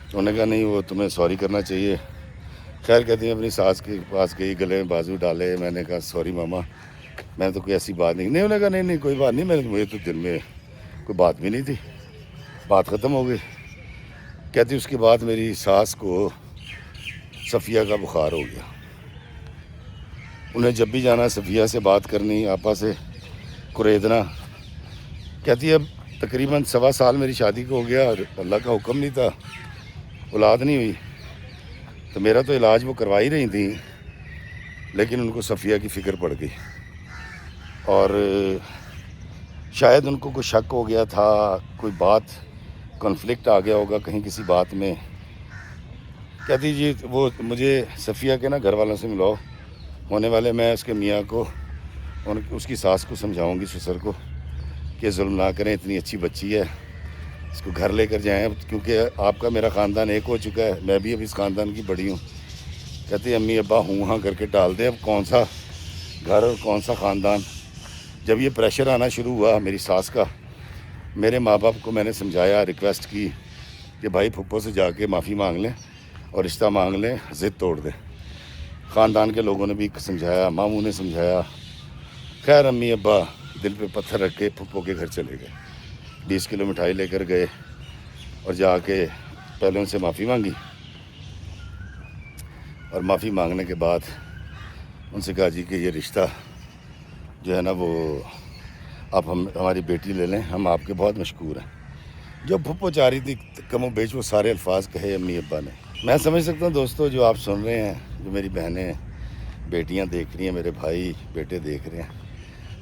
انہوں نے کہا نہیں، وہ تمہیں سوری کرنا چاہیے. خیر کہتی ہیں اپنی ساس کے پاس گئی، گلے میں بازو ڈالے. میں نے کہا سوری ماما، میں نے تو کوئی ایسی بات نہیں. انہوں نے کہا نہیں کوئی بات نہیں، مجھے تو دل میں کوئی بات بھی نہیں تھی، بات ختم ہو گئی. کہتی اس کے بعد میری ساس کو صفیہ کا بخار ہو گیا. انہیں جب بھی جانا صفیہ سے بات کرنی، آپا سے قریدنا. کہتی اب تقریباً 1.25 سال میری شادی کو ہو گیا اور اللہ کا حکم نہیں تھا، اولاد نہیں ہوئی. تو میرا تو علاج وہ کروا ہی رہی تھیں، لیکن ان کو صفیہ کی فکر پڑ گئی اور شاید ان کو کوئی شک ہو گیا تھا، کوئی بات کنفلکٹ آ گیا ہوگا کہیں کسی بات میں. کہتی جی وہ مجھے صفیہ کے نا گھر والوں سے ملاؤ ہونے والے، میں اس کے میاں کو اس کی ساس کو سمجھاؤں گی، سسر کو، کہ ظلم نہ کریں، اتنی اچھی بچی ہے، اس کو گھر لے کر جائیں. کیونکہ آپ کا میرا خاندان ایک ہو چکا ہے، میں بھی اب اس خاندان کی بڑی ہوں. کہتی امی ابا ہوں ہاں کر کے ٹال دیں، اب کون سا گھر اور کون سا خاندان. جب یہ پریشر آنا شروع ہوا میری ساس کا، میرے ماں باپ کو میں نے سمجھایا، ریکویسٹ کی کہ بھائی پھپھو سے جا کے معافی مانگ لیں اور رشتہ مانگ لیں، ضد توڑ دیں. خاندان کے لوگوں نے بھی سمجھایا، ماموں نے سمجھایا. خیر امی ابا دل پہ پتھر رکھ کے پھپھو کے گھر چلے گئے. 20 کلو مٹھائی لے کر گئے اور جا کے پہلے ان سے معافی مانگی. اور معافی مانگنے کے بعد ان سے کہا جی کہ یہ رشتہ جو ہے نا وہ آپ ہماری بیٹی لے لیں، ہم آپ کے بہت مشکور ہیں. جو پھپھو چاہ رہی تھی کم و بیش وہ سارے الفاظ کہے امی ابا نے. میں سمجھ سکتا ہوں دوستو، جو آپ سن رہے ہیں، جو میری بہنیں بیٹیاں دیکھ رہی ہیں، میرے بھائی بیٹے دیکھ رہے ہیں،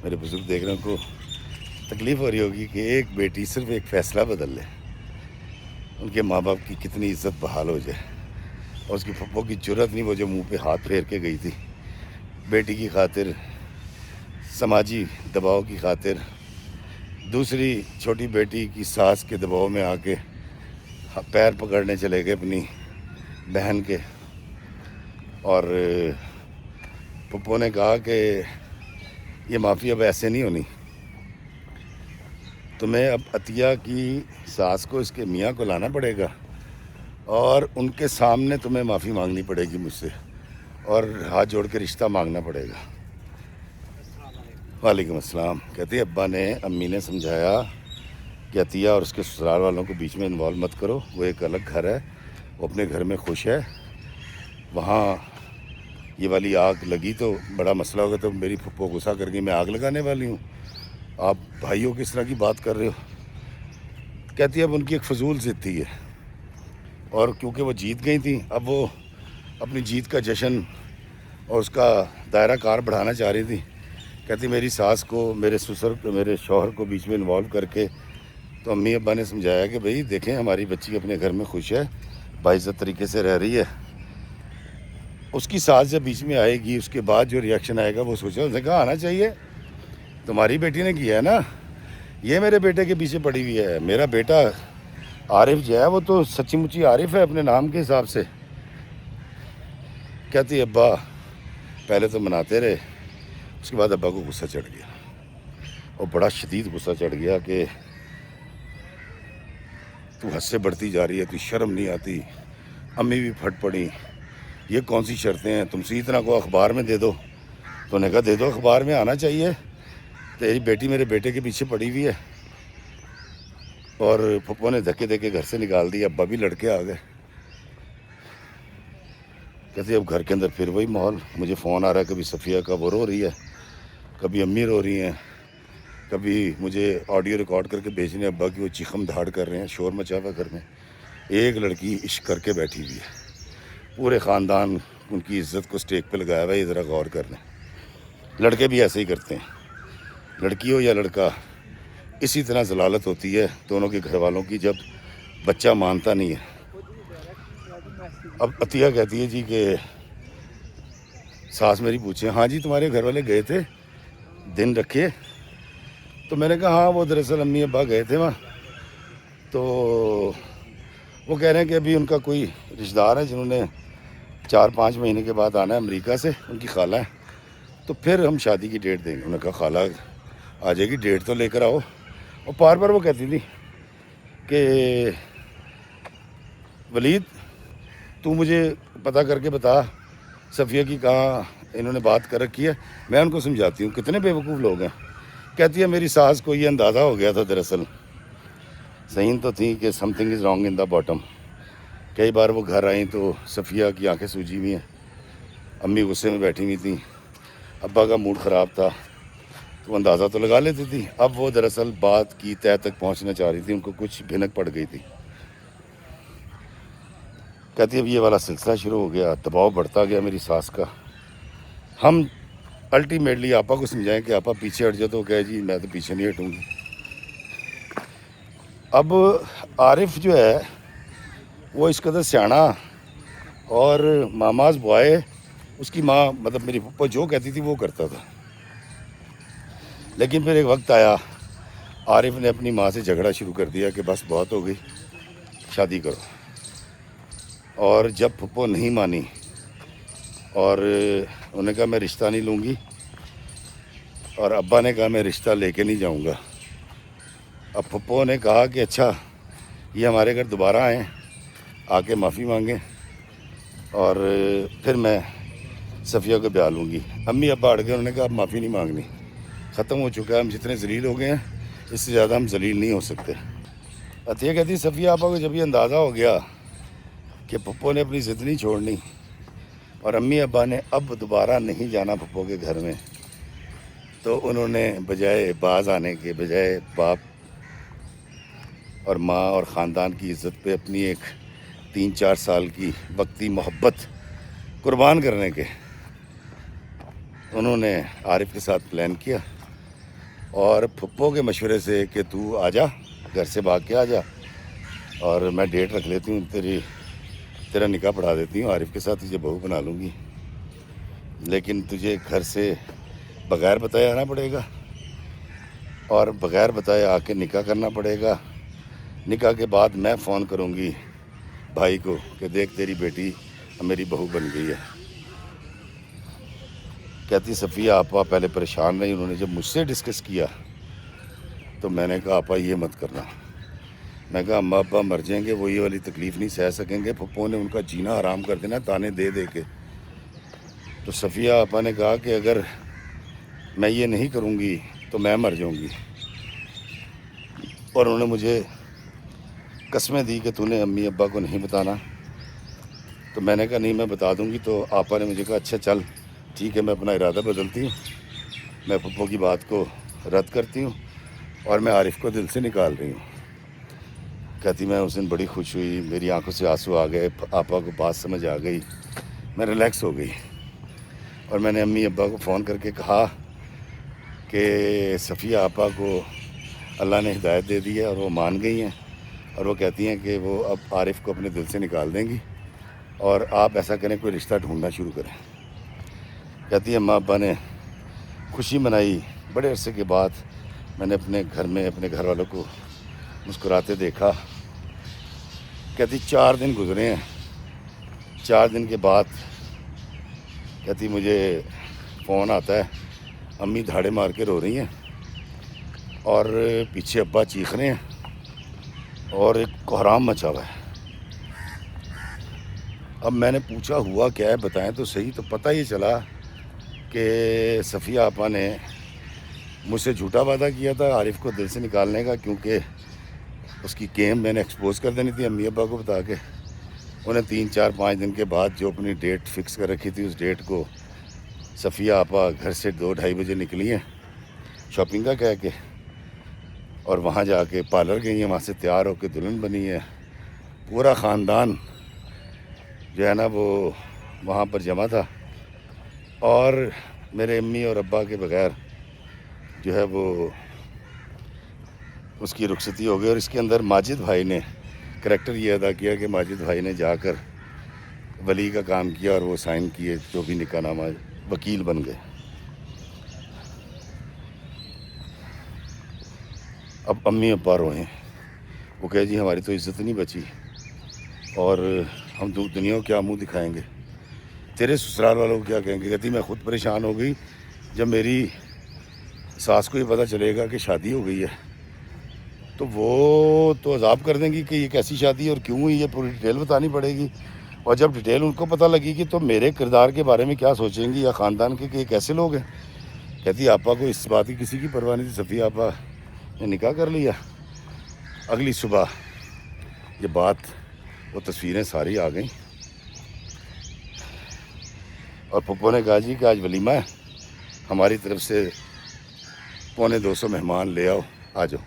میرے بزرگ دیکھ رہے ہیں، ان کو تکلیف ہو رہی ہوگی کہ ایک بیٹی صرف ایک فیصلہ بدل لے، ان کے ماں باپ کی کتنی عزت بحال ہو جائے. اور اس کی پھپھو کی جرت نہیں، وہ جو منہ پہ ہاتھ پھیر کے گئی تھی بیٹی کی خاطر، سماجی دباؤ کی خاطر، دوسری چھوٹی بیٹی کی ساس کے دباؤ میں آ کے پیر پکڑنے چلے گئے اپنی بہن کے. اور پھپھو نے کہا کہ یہ معافی اب ایسے نہیں ہونی، تمہیں اب عطیہ کی ساس کو اس کے میاں کو لانا پڑے گا اور ان کے سامنے تمہیں معافی مانگنی پڑے گی مجھ سے، اور ہاتھ جوڑ کے رشتہ مانگنا پڑے گا. وعلیکم السلام. کہتے ابا نے امی نے سمجھایا کہ عطیہ اور اس کے سسرال والوں کو بیچ میں انوالو مت کرو، وہ ایک الگ گھر ہے، وہ اپنے گھر میں خوش ہے. وہاں یہ والی آگ لگی تو بڑا مسئلہ ہوگا، تو میری پھپھو غصہ کر گئی، میں آگ لگانے والی ہوں، آپ بھائیوں کس طرح کی بات کر رہے ہو. کہتی اب ان کی ایک فضول ضد تھی ہے، اور کیونکہ وہ جیت گئی تھیں، اب وہ اپنی جیت کا جشن اور اس کا دائرہ کار بڑھانا چاہ رہی تھی. کہتی میری ساس کو، میرے سسر کو، میرے شوہر کو بیچ میں انوالو کر کے، تو امی ابا نے سمجھایا کہ بھئی دیکھیں ہماری بچی اپنے گھر میں خوش ہے، باعزت طریقے سے رہ رہی ہے. اس کی ساس جب بیچ میں آئے گی، اس کے بعد جو ریاکشن آئے گا وہ سوچا. اس نے کہا آنا چاہیے، تمہاری بیٹی نے کیا ہے نا، یہ میرے بیٹے کے پیچھے پڑی ہوئی ہے. میرا بیٹا عارف جو ہے وہ تو سچی مچی عارف ہے اپنے نام کے حساب سے. کہتی ابا پہلے تو مناتے رہے، اس کے بعد ابا کو غصہ چڑھ گیا، اور بڑا شدید غصہ چڑھ گیا کہ تو حد سے بڑھتی جا رہی ہے، تو شرم نہیں آتی. امی بھی پھٹ پڑی، یہ کون سی شرطیں ہیں، تم سے اتنا کو اخبار میں دے دو. تو نے کہا دے دو، اخبار میں آنا چاہیے، تیری بیٹی میرے بیٹے کے پیچھے پڑی ہوئی ہے. اور پھپھو نے دھکے دے کے گھر سے نکال دی. ابا بھی لڑکے آ گئے. کہتے اب گھر کے اندر پھر وہی ماحول. مجھے فون آ رہا ہے، کبھی صفیہ کا وہ رو رہی ہے، کبھی امی رو رہی ہیں، کبھی مجھے آڈیو ریکارڈ کر کے بھیجنے ابا کی وہ چیخم دھاڑ کر رہے ہیں، شور مچا ہوا گھر میں. ایک لڑکی عشق کر کے بیٹھی ہوئی ہے، پورے خاندان ان کی عزت کو سٹیک پہ لگایا ہوا ہے. یہ ذرا غور کر لیں، لڑکے بھی ایسے ہی کرتے ہیں، لڑکی ہو یا لڑکا، اسی طرح ضلالت ہوتی ہے دونوں کے گھر والوں کی جب بچہ مانتا نہیں ہے. اب عطیہ کہتی ہے جی کہ ساس میری پوچھے ہاں جی تمہارے گھر والے گئے تھے دن رکھے؟ تو میں نے کہا ہاں وہ دراصل امی ابا گئے تھے وہاں، تو وہ کہہ رہے ہیں کہ ابھی ان کا کوئی رشتہ دار ہے جنہوں نے 4-5 مہینے کے بعد آنا ہے امریکہ سے، ان کی خالہ ہے، تو پھر ہم شادی کی ڈیٹ دیں گے۔ انہوں نے کہا خالہ آ جائے گی، ڈیٹ تو لے کر آؤ۔ اور بار بار وہ کہتی تھی کہ ولید تو مجھے پتہ کر کے بتا صفیہ کی کہاں انہوں نے بات کر رکھی ہے۔ میں ان کو سمجھاتی ہوں، کتنے بے وقوف لوگ ہیں۔ کہتی ہے میری ساس کو یہ اندازہ ہو گیا تھا دراصل، صحیح تو تھی کہ some thing is wrong in the bottom. کئی بار وہ گھر آئیں تو صفیہ کی آنکھیں سوجی ہوئی ہیں، امی غصے میں بیٹھی ہوئی تھیں، ابا کا موڈ خراب تھا، تو اندازہ تو لگا لیتی تھی۔ اب وہ دراصل بات کی تہہ تک پہنچنا چاہ رہی تھی، ان کو کچھ بھنک پڑ گئی تھی۔ کہتی اب یہ والا سلسلہ شروع ہو گیا، دباؤ بڑھتا گیا میری ساس کا۔ ہم الٹیمیٹلی آپا کو سمجھائیں کہ آپا پیچھے ہٹ جاؤ، تو کہے جی میں تو پیچھے نہیں ہٹوں گی۔ اب عارف جو ہے وہ اس قدر سیاںا اور ماماز بوائے، اس کی ماں مطلب میری پھپھو جو کہتی تھی وہ کرتا تھا۔ لیکن پھر ایک وقت آیا عارف نے اپنی ماں سے جھگڑا شروع کر دیا کہ بس بہت ہو گئی، شادی کرو۔ اور جب پھپھو نہیں مانی اور انہوں نے کہا میں رشتہ نہیں لوں گی، اور ابا نے کہا میں رشتہ لے کے نہیں جاؤں گا۔ اب پھپھو نے کہا کہ اچھا یہ ہمارے گھر دوبارہ آئیں، آ کے معافی مانگیں، اور پھر میں صفیہ کو بیاہ لوں گی۔ امی ابا اڑ گئے، انہوں نے کہا اب معافی نہیں مانگنی، ختم ہو چکا ہے، ہم جتنے ذلیل ہو گئے ہیں اس سے زیادہ ہم ذلیل نہیں ہو سکتے۔ عطیہ کہتی صفیہ آپا کو جب یہ اندازہ ہو گیا کہ پھپھو نے اپنی ضد نہیں چھوڑنی اور امی ابا نے اب دوبارہ نہیں جانا پھپھو کے گھر میں، تو انہوں نے بجائے باز آنے کے، بجائے باپ اور ماں اور خاندان کی عزت پہ اپنی ایک 3-4 سال کی وقتی محبت قربان کرنے کے، انہوں نے عارف کے ساتھ پلان کیا اور پھپھو کے مشورے سے کہ تو آ جا، گھر سے بھاگ کے آ جا، اور میں ڈیٹ رکھ لیتی ہوں، تیرا نکاح پڑھا دیتی ہوں، عارف کے ساتھ تجھے بہو بنا لوں گی، لیکن تجھے گھر سے بغیر بتائے آنا پڑے گا اور بغیر بتائے آ کے نکاح کرنا پڑے گا۔ نکاح کے بعد میں فون کروں گی بھائی کو کہ دیکھ تیری بیٹی میری بہو بن گئی ہے۔ کہتی صفیہ آپا پہلے پریشان رہی، انہوں نے جب مجھ سے ڈسکس کیا تو میں نے کہا آپا یہ مت کرنا۔ میں کہا اماں ابا مر جائیں گے، وہ یہ والی تکلیف نہیں سہ سکیں گے، پھپھو نے ان کا جینا حرام کر دینا تانے دے دے کے۔ تو صفیہ آپا نے کہا کہ اگر میں یہ نہیں کروں گی تو میں مر جاؤں گی، اور انہوں نے مجھے قسمیں دی کہ تو نے امی ابا کو نہیں بتانا۔ تو میں نے کہا نہیں میں بتا دوں گی۔ تو آپا نے مجھے کہا اچھا چل ٹھیک ہے، میں اپنا ارادہ بدلتی ہوں، میں پھپھو کی بات کو رد کرتی ہوں اور میں عارف کو دل سے نکال رہی ہوں۔ کہتی میں اس دن بڑی خوش ہوئی، میری آنکھوں سے آنسو آ گئے، آپا کو بات سمجھ آ گئی، میں ریلیکس ہو گئی، اور میں نے امی ابا کو فون کر کے کہا کہ صفیہ آپا کو اللہ نے ہدایت دے دی ہے اور وہ مان گئی ہیں، اور وہ کہتی ہیں کہ وہ اب عارف کو اپنے دل سے نکال دیں گی، اور آپ ایسا کریں کوئی رشتہ ڈھونڈنا شروع کریں۔ کہتی ہے اماں ابا نے خوشی منائی، بڑے عرصے کے بعد میں نے اپنے گھر میں اپنے گھر والوں کو مسکراتے دیکھا۔ کہتی 4 دن گزرے ہیں، 4 دن کے بعد کہتی مجھے فون آتا ہے، امی دھاڑے مار کے رو رہی ہیں اور پیچھے ابا چیخ رہے ہیں اور ایک کوہرام مچا ہوا ہے۔ اب میں نے پوچھا ہوا کیا ہے بتائیں تو صحیح، تو پتہ یہ چلا کہ صفیہ آپا نے مجھ سے جھوٹا وعدہ کیا تھا عارف کو دل سے نکالنے کا، کیونکہ اس کی گیم میں نے ایکسپوز کر دینی تھی امی ابا کو بتا کے۔ انہیں 3-4-5 دن کے بعد جو اپنی ڈیٹ فکس کر رکھی تھی، اس ڈیٹ کو صفیہ آپا گھر سے 2-2:30 بجے نکلی ہیں شاپنگ کا کہہ کے، اور وہاں جا کے پارلر گئی ہیں، وہاں سے تیار ہو کے دلہن بنی ہے۔ پورا خاندان جو ہے نا وہ وہاں پر جمع تھا، اور میرے امی اور ابا کے بغیر جو ہے وہ اس کی رخصتی ہو گئی۔ اور اس کے اندر ماجد بھائی نے کریکٹر یہ ادا کیا کہ ماجد بھائی نے جا کر ولی کا کام کیا اور وہ سائن کیے، جو بھی نکاح نامہ، وکیل بن گئے۔ اب امی ابا روئیں، وہ کہے جی ہماری تو عزت نہیں بچی، اور ہم دنیا کو کیا منہ دکھائیں گے، تیرے سسرال والوں کو کیا کہیں گے۔ کہتی میں خود پریشان ہو گئی جب میری ساس کو یہ پتہ چلے گا کہ شادی ہو گئی ہے، تو وہ تو عذاب کر دیں گی کہ یہ کیسی شادی ہے اور کیوں ہوئی، یہ پوری ڈیٹیل بتانی پڑے گی، اور جب ڈیٹیل ان کو پتہ لگے گی تو میرے کردار کے بارے میں کیا سوچیں گی یا خاندان کے کہ یہ کیسے لوگ ہیں۔ کہتی آپا کو اس بات کی کسی کی پرواہ نہیں تھی، صفیہ آپا نے نکاح کر لیا۔ اگلی صبح یہ بات، وہ تصویریں ساری آ گئیں، اور پھپھو نے کہا جی کہ آج ولیمہ ہے، ہماری طرف سے 250 مہمان لے آؤ، آ جاؤ۔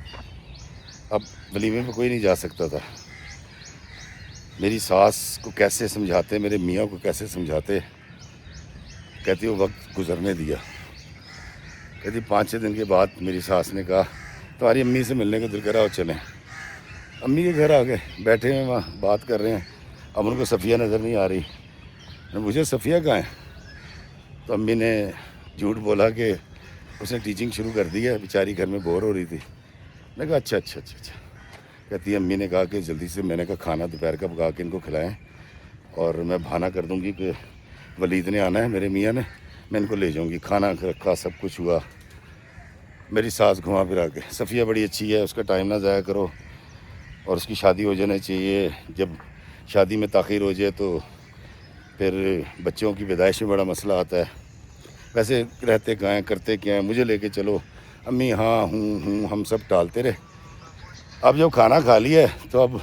اب ولیمے میں کوئی نہیں جا سکتا تھا۔ میری ساس کو کیسے سمجھاتے، میرے میاں کو کیسے سمجھاتے، کہتی وہ وقت گزرنے دیا۔ کہتی 5-6 دن کے بعد میری ساس نے کہا تمہاری امی سے ملنے کا دل کرا، اور چلیں۔ امی کے گھر آ گئے، بیٹھے ہیں وہاں بات کر رہے ہیں، اب ان کو صفیہ نظر نہیں آ رہی۔ مجھے صفیہ کہاں ہے؟ تو امی نے جھوٹ بولا کہ اس نے ٹیچنگ شروع کر دی ہے، بیچاری گھر میں بور ہو رہی تھی۔ میں کہا اچھا۔ کہتی ہے امی نے کہا کہ جلدی سے، میں نے کہا کھانا دوپہر کا پکا کے ان کو کھلائیں، اور میں بہانہ کر دوں گی کہ ولید نے آنا ہے، میرے میاں نے، میں ان کو لے جاؤں گی۔ کھانا رکھا، سب کچھ ہوا، میری ساس گھما پھرا کے، صفیہ بڑی اچھی ہے، اس کا ٹائم نہ ضائع کرو، اور اس کی شادی ہو جانا چاہیے، جب شادی میں تاخیر ہو جائے تو پھر بچوں کی پیدائش میں بڑا مسئلہ آتا ہے، ویسے رہتے کہاں ہیں، کرتے کیا ہیں، مجھے لے کے چلو۔ امی ہاں ہوں ہم سب ٹالتے رہے۔ اب جب کھانا کھا لیا ہے تو اب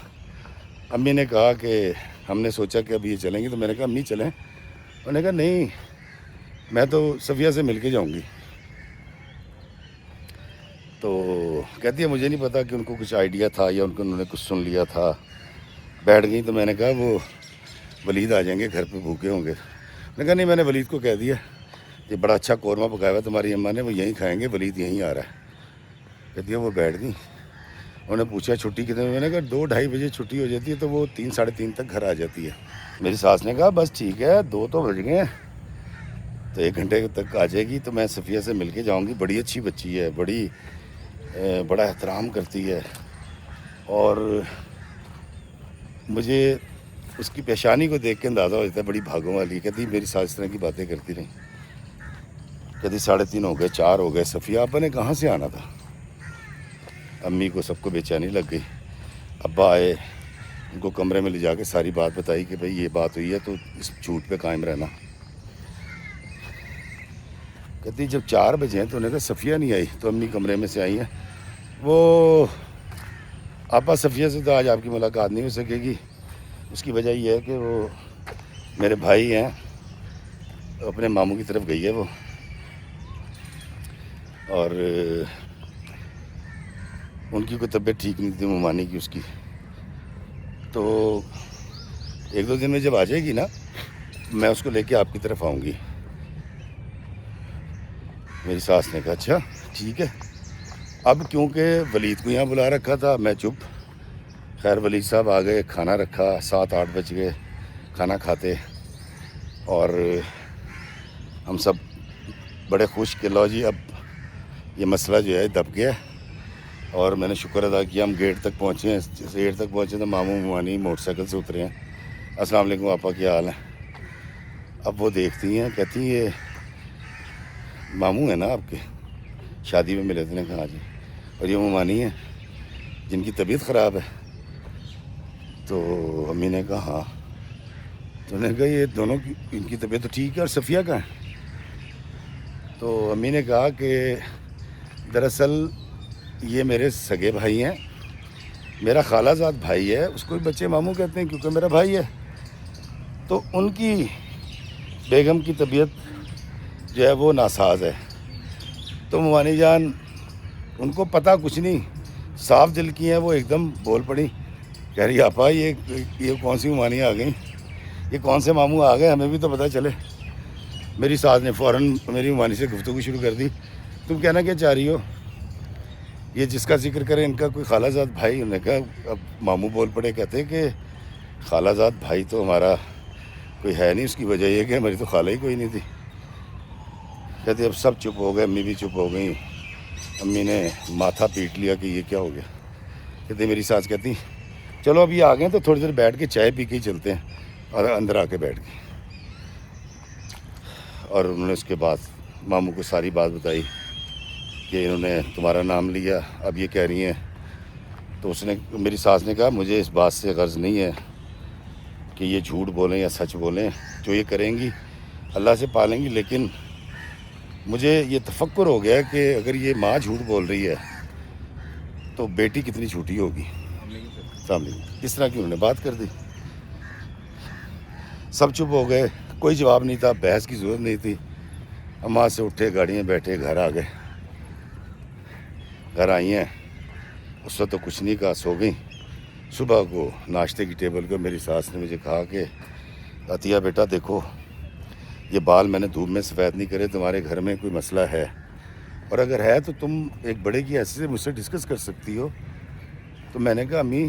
امی نے کہا کہ ہم نے سوچا کہ اب یہ چلیں گی، تو میں نے کہا امی چلیں، انہوں نے کہا نہیں میں تو صفیہ سے مل کے جاؤں گی۔ تو کہتی ہے مجھے نہیں پتا کہ ان کو کچھ آئیڈیا تھا یا انہوں نے کچھ سن لیا تھا، بیٹھ گئی۔ تو میں نے کہا وہ ولید آ جائیں گے، گھر پہ بھوکے ہوں گے۔ میں نے کہا نہیں، میں نے ولید کو کہہ دیا یہ بڑا اچھا قورمہ پکایا ہوا تمہاری اماں نے، وہ یہیں کھائیں گے، ولید یہیں آ رہا ہے۔ کہتی ہے وہ بیٹھ گئی۔ انہوں نے پوچھا چھٹی کتنے بجے؟ میں نے کہا 2-2:30 بجے چھٹی ہو جاتی ہے، تو وہ 3-3:30 تک گھر آ جاتی ہے۔ میری ساس نے کہا بس ٹھیک ہے، 2 تو بج گئے ہیں، تو 1 گھنٹے تک آ جائے گی، تو میں صفیہ سے مل کے جاؤں گی، بڑی اچھی بچی ہے، بڑا احترام کرتی ہے، اور مجھے اس کی پیشانی کو دیکھ کے اندازہ ہو جاتا ہے بڑی بھاگوں والی۔ کہتی میری ساس اس طرح کی باتیں کرتی رہی۔ کہتی 3:30 ہو گئے، 4 ہو گئے، صفیہ آپا نے کہاں سے آنا تھا؟ امی کو سب کو بے چینی لگ گئی۔ ابا آئے، ان کو کمرے میں لے جا کے ساری بات بتائی کہ بھئی یہ بات ہوئی ہے، تو اس جھوٹ پہ قائم رہنا۔ کہتی جب 4 بجے ہیں تو انہوں نے کہا صفیہ نہیں آئی، تو امی کمرے میں سے آئی ہیں، وہ آپا صفیہ سے تو آج آپ کی ملاقات نہیں ہو سکے گی، اس کی وجہ یہ ہے کہ وہ میرے بھائی ہیں، اپنے ماموں کی طرف گئی ہے وہ، اور ان کی کوئی طبیعت ٹھیک نہیں تھی ممانی کی اس کی، تو 1-2 دن میں جب آ جائے گی نا میں اس کو لے کے آپ کی طرف آؤں گی۔ میری ساس نے کہا اچھا ٹھیک ہے۔ اب کیونکہ ولید کو یہاں بلا رکھا تھا، میں چپ۔ خیر ولید صاحب آ گئے، کھانا رکھا، 7-8 بج گئے کھانا کھاتے، اور ہم سب بڑے خوش کہ لو جی اب یہ مسئلہ جو ہے دب گیا، اور میں نے شکر ادا کیا ہم گیٹ تک پہنچے ہیں۔ گیٹ تک پہنچے تو ماموں ممانی موٹر سائیکل سے اترے ہیں، السلام علیکم آپا کیا حال ہے؟ اب وہ دیکھتی ہیں، کہتی یہ ماموں ہیں نا آپ کے، شادی میں ملے تھے؟ نے کہا جی، اور یہ ممانی ہیں جن کی طبیعت خراب ہے؟ تو امی نے کہا ہاں۔ تو انہوں نے کہا یہ دونوں کی ان کی طبیعت تو ٹھیک ہے، اور صفیہ کہاں ہے؟ تو امی نے کہا کہ دراصل یہ میرے سگے بھائی ہیں، میرا خالہ زاد بھائی ہے، اس کو بھی بچے ماموں کہتے ہیں کیونکہ میرا بھائی ہے، تو ان کی بیگم کی طبیعت جو ہے وہ ناساز ہے۔ تو ممانی جان ان کو پتہ کچھ نہیں، صاف دل کی ہیں، وہ ایک دم بول پڑی، کہہ رہی آپا یہ کون سی ممانی آ گئی، یہ کون سے ماموں آ گئے، ہمیں بھی تو پتہ چلے۔ میری ساس نے فوراً میری ممانی سے گفتگو شروع کر دی، تم کہنا کیا چاہ رہی ہو، یہ جس کا ذکر کرے ان کا کوئی خالہ زاد بھائی؟ انہوں نے کہا، اب ماموں بول پڑے، کہتے کہ خالہ زاد بھائی تو ہمارا کوئی ہے نہیں، اس کی وجہ یہ کہ ہماری تو خالہ ہی کوئی نہیں تھی۔ کہتی اب سب چپ ہو گئے، امی بھی چپ ہو گئیں، امی نے ماتھا پیٹ لیا کہ یہ کیا ہو گیا۔ کہتے میری ساس کہتی چلو اب یہ آ گئے تو تھوڑی دیر بیٹھ کے چائے پی کے ہی چلتے ہیں، اور اندر آ کے بیٹھ گئی۔ اور انہوں نے اس کے بعد ماموں کو ساری بات بتائی کہ انہوں نے تمہارا نام لیا، اب یہ کہہ رہی ہیں۔ تو اس نے، میری ساس نے کہا مجھے اس بات سے غرض نہیں ہے کہ یہ جھوٹ بولیں یا سچ بولیں، جو یہ کریں گی اللہ سے پالیں گی، لیکن مجھے یہ تفکر ہو گیا کہ اگر یہ ماں جھوٹ بول رہی ہے تو بیٹی کتنی جھوٹی ہوگی سامنے۔ اس طرح کی انہوں نے بات کر دی۔ سب چپ ہو گئے، کوئی جواب نہیں تھا، بحث کی ضرورت نہیں تھی۔ اماں سے اٹھے، گاڑی میں بیٹھے، گھر آ گئے۔ گھر آئی ہیں، اس وقت تو کچھ نہیں کہا، سو گئیں۔ صبح کو ناشتے کی ٹیبل پہ میری ساس نے مجھے کہا کہ عطیہ بیٹا دیکھو، یہ بال میں نے دھوپ میں سفید نہیں کرے، تمہارے گھر میں کوئی مسئلہ ہے، اور اگر ہے تو تم ایک بڑے کی حیثیت سے مجھ سے ڈسکس کر سکتی ہو۔ تو میں نے کہا امی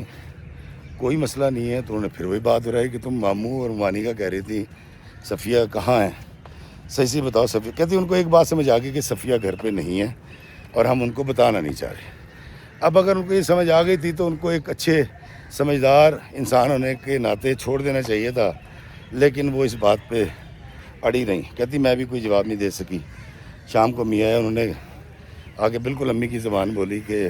کوئی مسئلہ نہیں ہے۔ تو انہوں نے پھر وہی بات ہو رہی کہ تم ماموں اور مانی کا کہہ رہی تھی صفیہ کہاں ہے، صحیح سے بتاؤ صفیہ۔ کہتی ان کو ایک بات سمجھ آ گئی کہ صفیہ گھر پہ نہیں ہے اور ہم ان کو بتانا نہیں چاہ رہے۔ اب اگر ان کو یہ سمجھ آ گئی تھی تو ان کو ایک اچھے سمجھدار انسان ہونے کے ناطے چھوڑ دینا چاہیے تھا، لیکن وہ اس بات پہ اڑی نہیں۔ کہتی میں بھی کوئی جواب نہیں دے سکی۔ شام کو میاں آئے، انہوں نے آگے بالکل امی کی زبان بولی کہ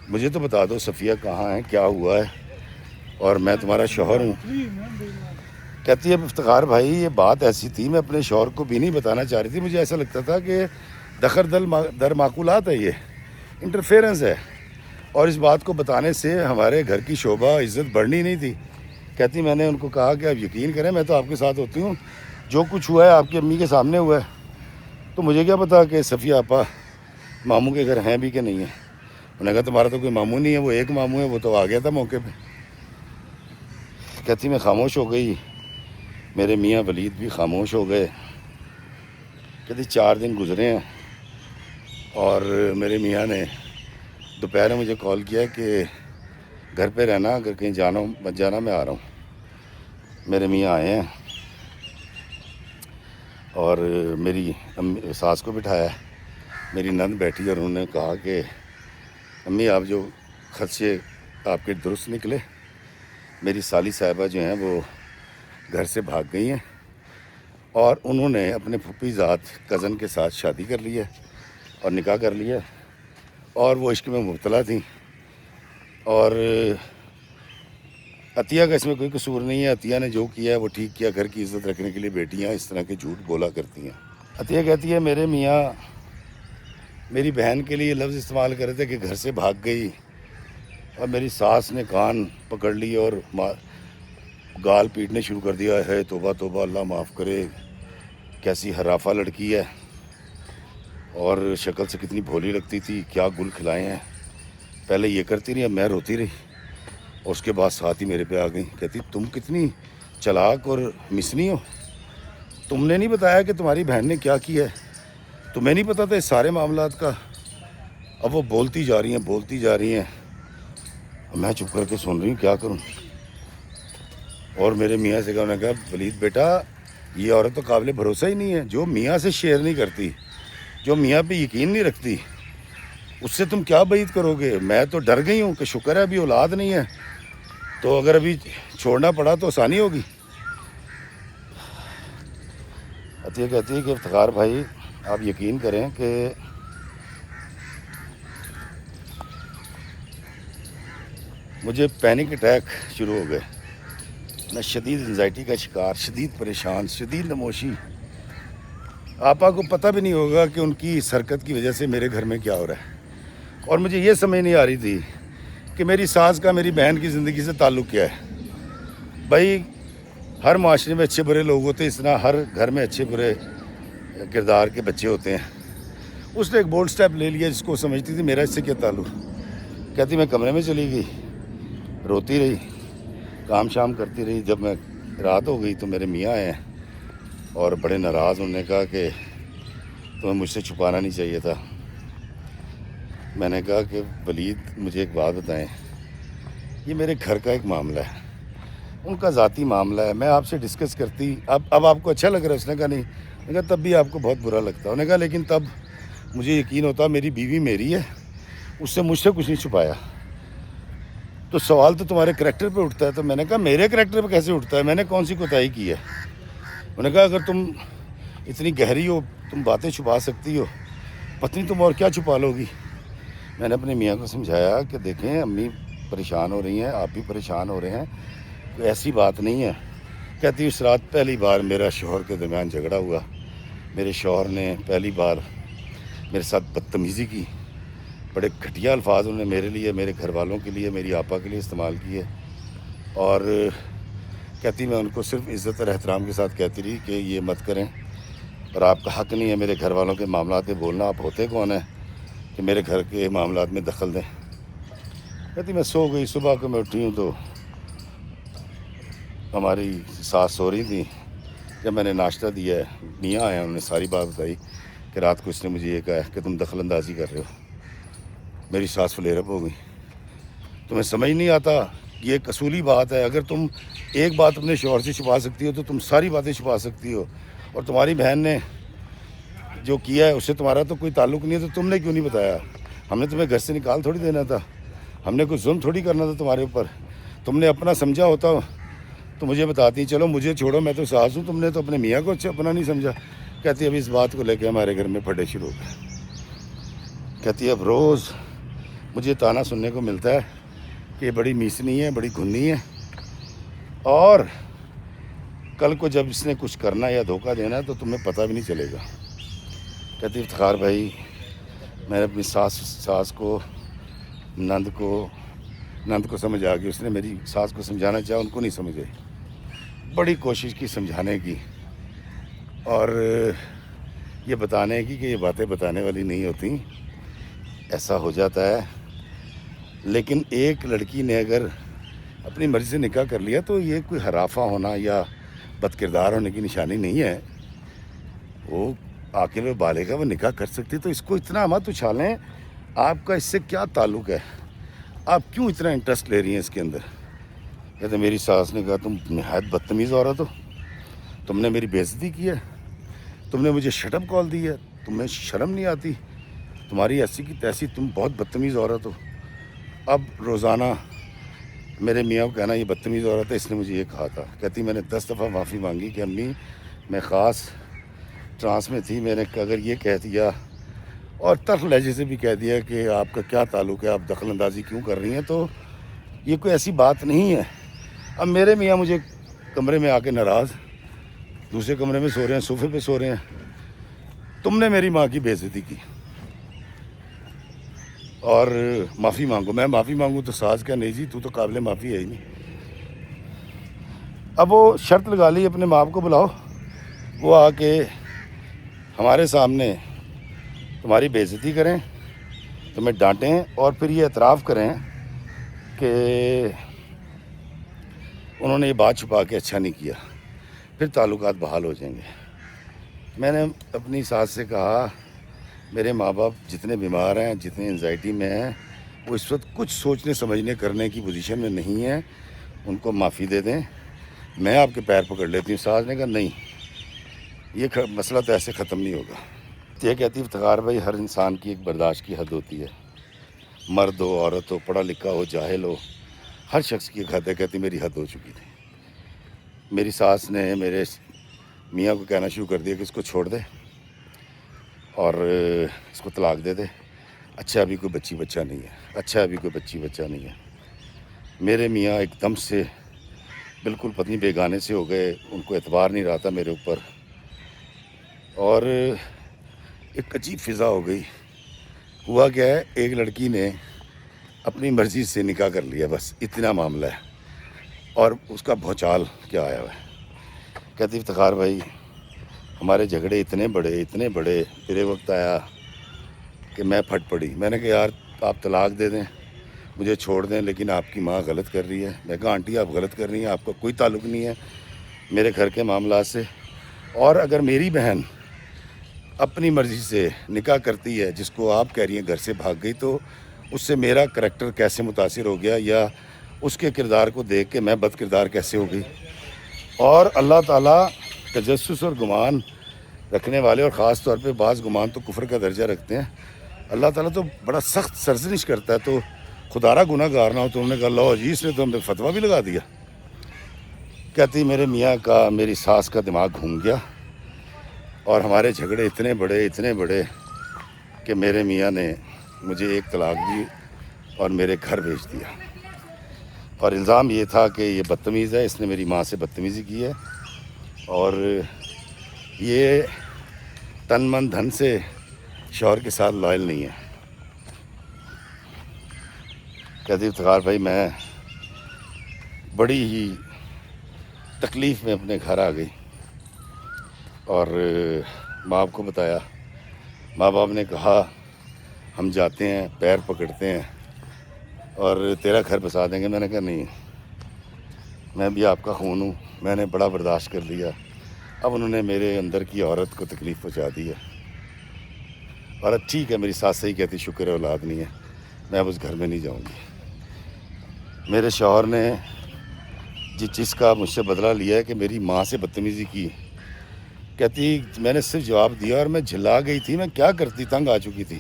مجھے تو بتا دو صفیہ کہاں ہے، کیا ہوا ہے، اور میں تمہارا شوہر ہوں۔ کہتی ہے اب افتخار بھائی یہ بات ایسی تھی، میں اپنے شوہر کو بھی نہیں بتانا چاہ رہی تھی، مجھے ایسا لگتا تھا کہ دخل در معقولات ہے، یہ انٹرفیئرنس ہے، اور اس بات کو بتانے سے ہمارے گھر کی شعبہ عزت بڑھنی نہیں تھی۔ کہتی میں نے ان کو کہا کہ آپ یقین کریں میں تو آپ کے ساتھ ہوتی ہوں، جو کچھ ہوا ہے آپ کی امی کے سامنے ہوا ہے، تو مجھے کیا پتا کہ صفیہ آپا ماموں کے گھر ہیں بھی کہ نہیں ہیں۔ انہوں نے کہا تمہارا تو کوئی ماموں نہیں ہے، وہ ایک ماموں ہے، وہ تو آ گیا تھا موقع پہ۔ کہتی میں خاموش ہو گئی، میرے میاں ولید بھی خاموش ہو گئے۔ کہتی 4 دن گزرے ہیں اور میرے میاں نے دوپہر میں مجھے کال کیا کہ گھر پہ رہنا، اگر کہیں جانا مت جانا، میں آ رہا ہوں۔ میرے میاں آئے ہیں اور میری ساس کو بٹھایا، میری نند بیٹھی، اور انہوں نے کہا کہ امی آپ جو خدشے آپ کے درست نکلے، میری سالی صاحبہ جو ہیں وہ گھر سے بھاگ گئی ہیں، اور انہوں نے اپنے پھوپھی ذات کزن کے ساتھ شادی کر لی ہے اور نکاح کر لیا، اور وہ عشق میں مبتلا تھیں، اور عطیہ کا اس میں کوئی قصور نہیں ہے، عطیہ نے جو کیا ہے وہ ٹھیک کیا، گھر کی عزت رکھنے کے لیے بیٹیاں اس طرح کے جھوٹ بولا کرتی ہیں۔ عطیہ کہتی ہے میرے میاں میری بہن کے لیے لفظ استعمال کر رہے تھے کہ گھر سے بھاگ گئی، اور میری ساس نے کان پکڑ لی اور گال پیٹنے شروع کر دیا ہے، توبہ توبہ اللہ معاف کرے، کیسی حرافہ لڑکی ہے، اور شکل سے کتنی بھولی لگتی تھی، کیا گل کھلائے ہیں، پہلے یہ کرتی رہی، اب میں روتی رہی، اور اس کے بعد ساتھ ہی میرے پہ آ گئی۔ کہتی تم کتنی چلاک اور مسنی ہو، تم نے نہیں بتایا کہ تمہاری بہن نے کیا کیا ہے، تمہیں نہیں پتا تھا اس سارے معاملات کا۔ اب وہ بولتی جا رہی ہیں، میں چپ کر کے سن رہی ہوں، کیا کروں۔ اور میرے میاں سے انہوں نے کہا ولید بیٹا یہ عورت تو قابل بھروسہ ہی نہیں ہے، جو میاں سے شیئر نہیں کرتی، جو میاں پہ یقین نہیں رکھتی، اس سے تم کیا بعید کرو گے۔ میں تو ڈر گئی ہوں کہ شکر ہے ابھی اولاد نہیں ہے، تو اگر ابھی چھوڑنا پڑا تو آسانی ہوگی۔ عطیہ کہتی ہے کہ افتخار بھائی آپ یقین کریں کہ مجھے پینک اٹیک شروع ہو گئے، میں شدید انزائٹی کا شکار، شدید پریشان، شدید نموشی۔ آپا کو پتہ بھی نہیں ہوگا کہ ان کی اس حرکت کی وجہ سے میرے گھر میں کیا ہو رہا ہے، اور مجھے یہ سمجھ نہیں آ رہی تھی کہ میری ساس کا میری بہن کی زندگی سے تعلق کیا ہے۔ بھائی ہر معاشرے میں اچھے برے لوگ ہوتے ہیں، اس طرح ہر گھر میں اچھے برے کردار کے بچے ہوتے ہیں۔ اس نے ایک بولڈ سٹیپ لے لیا جس کو سمجھتی تھی میرا اس سے کیا تعلق۔ کہتی میں کمرے میں چلی گئی، روتی رہی، کام شام کرتی رہی۔ جب میں رات ہو گئی تو میرے میاں آئے ہیں اور بڑے ناراض، انہوں نے کہا کہ تمہیں مجھ سے چھپانا نہیں چاہیے تھا۔ میں نے کہا کہ ولید مجھے ایک بات بتائیں، یہ میرے گھر کا ایک معاملہ ہے، ان کا ذاتی معاملہ ہے، میں آپ سے ڈسکس کرتی، اب آپ کو اچھا لگ رہا ہے؟ اس نے کہا نہیں۔ میں نے کہا تب بھی آپ کو بہت برا لگتا ہے۔ انہوں نے کہا لیکن تب مجھے یقین ہوتا میری بیوی میری ہے، اس سے مجھ سے کچھ نہیں چھپایا، تو سوال تو تمہارے کریکٹر پہ اٹھتا ہے۔ تو میں نے کہا میرے کریکٹر پہ کیسے اٹھتا ہے؟ میں نے کون سی کوتاہی کی ہے؟ انہوں نے کہا اگر تم اتنی گہری ہو، تم باتیں چھپا سکتی ہو، پتنی تم اور کیا چھپا لو گی؟ میں نے اپنے میاں کو سمجھایا کہ دیکھیں امی پریشان ہو رہی ہیں، آپ بھی پریشان ہو رہے ہیں، کوئی ایسی بات نہیں ہے۔ کہتی اس رات پہلی بار میرا شوہر کے درمیان جھگڑا ہوا، میرے شوہر نے پہلی بار میرے ساتھ بدتمیزی کی، بڑے گھٹیا الفاظ انہوں نے میرے لیے، میرے گھر والوں کے لیے، میری آپا کے لیے استعمال کیے، اور کہتی میں ان کو صرف عزت اور احترام کے ساتھ کہتی رہی کہ یہ مت کریں، اور آپ کا حق نہیں ہے میرے گھر والوں کے معاملات میں بولنا، آپ ہوتے کون ہیں کہ میرے گھر کے معاملات میں دخل دیں؟ کہتی میں سو گئی، صبح کو میں اٹھی ہوں تو ہماری ساس سو رہی تھیں، جب میں نے ناشتہ دیا ہے، میاں آئے، انہوں نے ساری بات بتائی کہ رات کو اس نے مجھے یہ کہا ہے کہ تم دخل اندازی کر رہے ہو۔ میری ساس فلیئر اپ ہو گئی۔ تمہیں سمجھ نہیں آتا، یہ ایک اصولی بات ہے، اگر تم ایک بات اپنے شوہر سے چھپا سکتی ہو تو تم ساری باتیں چھپا سکتی ہو، اور تمہاری بہن نے جو کیا ہے اس سے تمہارا تو کوئی تعلق نہیں ہے، تو تم نے کیوں نہیں بتایا؟ ہم نے تمہیں گھر سے نکال تھوڑی دینا تھا، ہم نے کوئی ظلم تھوڑی کرنا تھا تمہارے اوپر، تم نے اپنا سمجھا ہوتا تو مجھے بتاتی، چلو مجھے چھوڑو میں تو ساس ہوں، تم نے تو اپنے میاں کو اپنا نہیں سمجھا۔ کہتی اب اس بات کو لے کے ہمارے گھر میں پھٹے شروع ہو گئے۔ کہتی اب روز مجھے تانا سننے کو ملتا ہے کہ یہ بڑی میسنی ہے، بڑی گھنی ہے، اور کل کو جب اس نے کچھ کرنا یا دھوکہ دینا ہے تو تمہیں پتہ بھی نہیں چلے گا۔ کہتی افتخار بھائی میں نے اپنی ساس کو نند کو سمجھ آ گئی، اس نے میری ساس کو سمجھانا چاہا، ان کو نہیں سمجھے، بڑی کوشش کی سمجھانے کی اور یہ بتانے کی کہ یہ باتیں بتانے والی نہیں ہوتی، ایسا ہو جاتا ہے، لیکن ایک لڑکی نے اگر اپنی مرضی سے نکاح کر لیا تو یہ کوئی ہرافہ ہونا یا بد کردار ہونے کی نشانی نہیں ہے، وہ عاقل و بالغ ہے، وہ نکاح کر سکتی، تو اس کو اتنا مت اچھالیں، آپ کا اس سے کیا تعلق ہے، آپ کیوں اتنا انٹرسٹ لے رہی ہیں اس کے اندر؟ کہتے میری ساس نے کہا تم نہایت بدتمیز عورت ہو، تم نے میری بے عزتی کی ہے، تم نے مجھے شٹ اپ کال دی ہے، تمہیں شرم نہیں آتی، تمہاری ایسی کی تیسی، تم بہت بدتمیز عورت ہو۔ اب روزانہ میرے میاں کو کہنا یہ بدتمیز عورت ہے، اس نے مجھے یہ کہا تھا۔ کہتی میں نے 10 دفعہ معافی مانگی کہ امی میں خاص ٹرانس میں تھی، میں نے اگر یہ کہہ دیا اور تلخ لہجے سے بھی کہہ دیا کہ آپ کا کیا تعلق ہے، آپ دخل اندازی کیوں کر رہی ہیں، تو یہ کوئی ایسی بات نہیں ہے۔ اب میرے میاں مجھے کمرے میں آ کے ناراض، دوسرے کمرے میں سو رہے ہیں، صوفے پہ سو رہے ہیں، تم نے میری ماں کی بے عزتی کی اور معافی مانگو۔ میں معافی مانگوں تو ساز کیا نہیں جی تو قابل معافی ہے ہی نہیں۔ اب وہ شرط لگا لی اپنے باپ کو بلاؤ، وہ آ کے ہمارے سامنے تمہاری بے عزتی کریں، تمہیں ڈانٹیں، اور پھر یہ اعتراف کریں کہ انہوں نے یہ بات چھپا کے اچھا نہیں کیا، پھر تعلقات بحال ہو جائیں گے۔ میں نے اپنی ساس سے کہا میرے ماں باپ جتنے بیمار ہیں، جتنے انزائٹی میں ہیں، وہ اس وقت کچھ سوچنے سمجھنے کرنے کی پوزیشن میں نہیں ہیں، ان کو معافی دے دیں، میں آپ کے پیر پکڑ لیتی ہوں۔ ساس نے کہا نہیں، یہ مسئلہ تو ایسے ختم نہیں ہوگا۔ یہ کہتی افتخار بھائی ہر انسان کی ایک برداشت کی حد ہوتی ہے، مرد ہو، عورت ہو، پڑھا لکھا ہو، جاہل ہو، ہر شخص کی ایک حد ہے۔ کہتی میری حد ہو چکی تھی۔ میری ساس نے میرے میاں کو کہنا شروع کر دیا کہ اس کو چھوڑ دے اور اس کو طلاق دے دے، اچھا ابھی کوئی بچی بچہ نہیں ہے، اچھا ابھی کوئی بچی بچہ نہیں ہے۔ میرے میاں ایک دم سے بالکل پتنی بیگانے سے ہو گئے، ان کو اعتبار نہیں رہا تھا میرے اوپر، اور ایک عجیب فضا ہو گئی۔ ہوا کیا ہے، ایک لڑکی نے اپنی مرضی سے نکاح کر لیا، بس اتنا معاملہ ہے، اور اس کا بھوچال کیا آیا ہوا ہے۔ کہتی افتخار بھائی ہمارے جھگڑے اتنے بڑے، میرے وقت آیا کہ میں پھٹ پڑی۔ میں نے کہا یار آپ طلاق دے دیں، مجھے چھوڑ دیں، لیکن آپ کی ماں غلط کر رہی ہے۔ میں کہا آنٹی آپ غلط کر رہی ہیں، آپ کا کوئی تعلق نہیں ہے میرے گھر کے معاملات سے، اور اگر میری بہن اپنی مرضی سے نکاح کرتی ہے جس کو آپ کہہ رہی ہیں گھر سے بھاگ گئی، تو اس سے میرا کریکٹر کیسے متاثر ہو گیا، یا اس کے کردار کو دیکھ کے میں بد کردار کیسے ہو گئی. اور اللہ تعالیٰ تجسس اور گمان رکھنے والے، اور خاص طور پہ بعض گمان تو کفر کا درجہ رکھتے ہیں، اللہ تعالیٰ تو بڑا سخت سرزنش کرتا ہے. تو خدا گناہ گار نہ ہو. تو انہوں نے کہا لو جی، اس نے تو ہمیں فتویٰ بھی لگا دیا. کہتی میرے میاں کا، میری ساس کا دماغ گھوم گیا، اور ہمارے جھگڑے اتنے بڑے کہ میرے میاں نے مجھے ایک طلاق دی اور میرے گھر بھیج دیا. اور الزام یہ تھا کہ یہ بدتمیز ہے، اس نے میری ماں سے بدتمیزی کی ہے، اور یہ تن من دھن سے شوہر کے ساتھ لائل نہیں ہے. کہتی افتخار بھائی میں بڑی ہی تکلیف میں اپنے گھر آ گئی، اور ماں باپ کو بتایا. ماں باپ نے کہا ہم جاتے ہیں، پیر پکڑتے ہیں اور تیرا گھر بسا دیں گے. میں نے کہا نہیں، میں بھی آپ کا خون ہوں، میں نے بڑا برداشت کر لیا. اب انہوں نے میرے اندر کی عورت کو تکلیف پہنچا دی ہے. اور اب ٹھیک ہے، میری ساس صحیح کہتی، شکر ہے اولاد نہیں ہے، میں اب اس گھر میں نہیں جاؤں گی. میرے شوہر نے جس چیز کا مجھ سے بدلہ لیا ہے کہ میری ماں سے بدتمیزی کی. کہتی میں نے صرف جواب دیا اور میں جھلا گئی تھی، میں کیا کرتی، تنگ آ چکی تھی.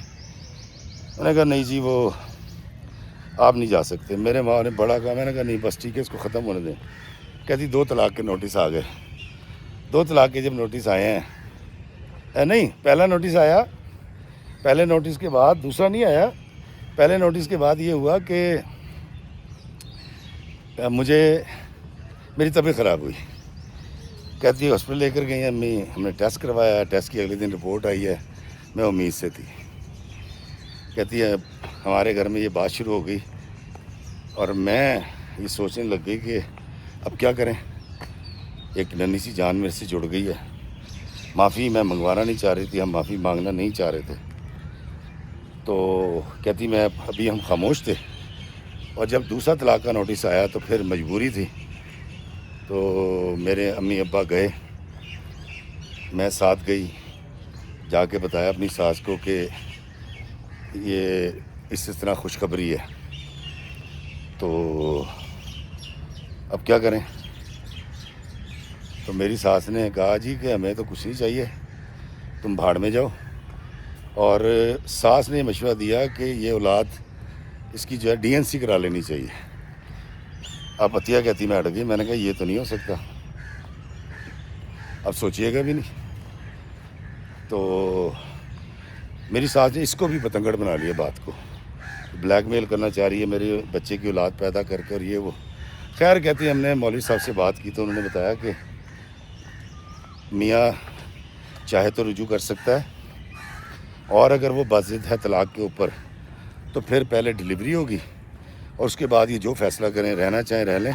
میں نے کہا نہیں جی، وہ آپ نہیں جا سکتے. میرے ماں نے بڑا کہا. میں نے کہا نہیں بس ٹھیک ہے، اس کو ختم ہونے دیں. کہتی 2 طلاق کے نوٹس آ گئے. 2 طلاق کے جب نوٹس آئے ہیں، نہیں پہلا نوٹس آیا، پہلے نوٹس کے بعد دوسرا نہیں آیا. پہلے نوٹس کے بعد یہ ہوا کہ میری طبیعت خراب ہوئی. کہتی ہاسپٹل لے کر گئی امی، ہم نے ٹیسٹ کروایا، ٹیسٹ کی اگلے دن رپورٹ آئی ہے. میں امید سے تھی. کہتی ہے ہمارے گھر میں یہ بات شروع ہو گئی، اور میں یہ سوچنے لگ گئی کہ اب کیا کریں. ایک ننھی سی جان میرے سے جڑ گئی ہے. معافی میں منگوانا نہیں چاہ رہی تھی، ہم معافی مانگنا نہیں چاہ رہے تھے. تو کہتی میں ابھی ہم خاموش تھے، اور جب دوسرا طلاق کا نوٹس آیا تو پھر مجبوری تھی. تو میرے امی ابا گئے، میں ساتھ گئی، جا کے بتایا اپنی ساس کو کہ یہ اس طرح خوشخبری ہے. تو اب کیا کریں. تو میری ساس نے کہا جی کہ ہمیں تو کچھ نہیں چاہیے، تم بھاڑ میں جاؤ. اور ساس نے مشورہ دیا کہ یہ اولاد اس کی جو ہے ڈی این سی کرا لینی چاہیے. اب عطیہ کہتی میں اڑ گئی. میں نے کہا یہ تو نہیں ہو سکتا، اب سوچیے گا بھی نہیں. تو میری ساس نے اس کو بھی پتنگڑ بنا لیا، بات کو بلیک میل کرنا چاہ رہی ہے میرے بچے کی اولاد پیدا کر کے، اور یہ وہ. خیر کہتی ہم نے مولوی صاحب سے بات کی تو انہوں نے بتایا کہ میاں چاہے تو رجوع کر سکتا ہے، اور اگر وہ باضد ہے طلاق کے اوپر تو پھر پہلے ڈیلیوری ہوگی، اور اس کے بعد یہ جو فیصلہ کریں، رہنا چاہیں رہ لیں،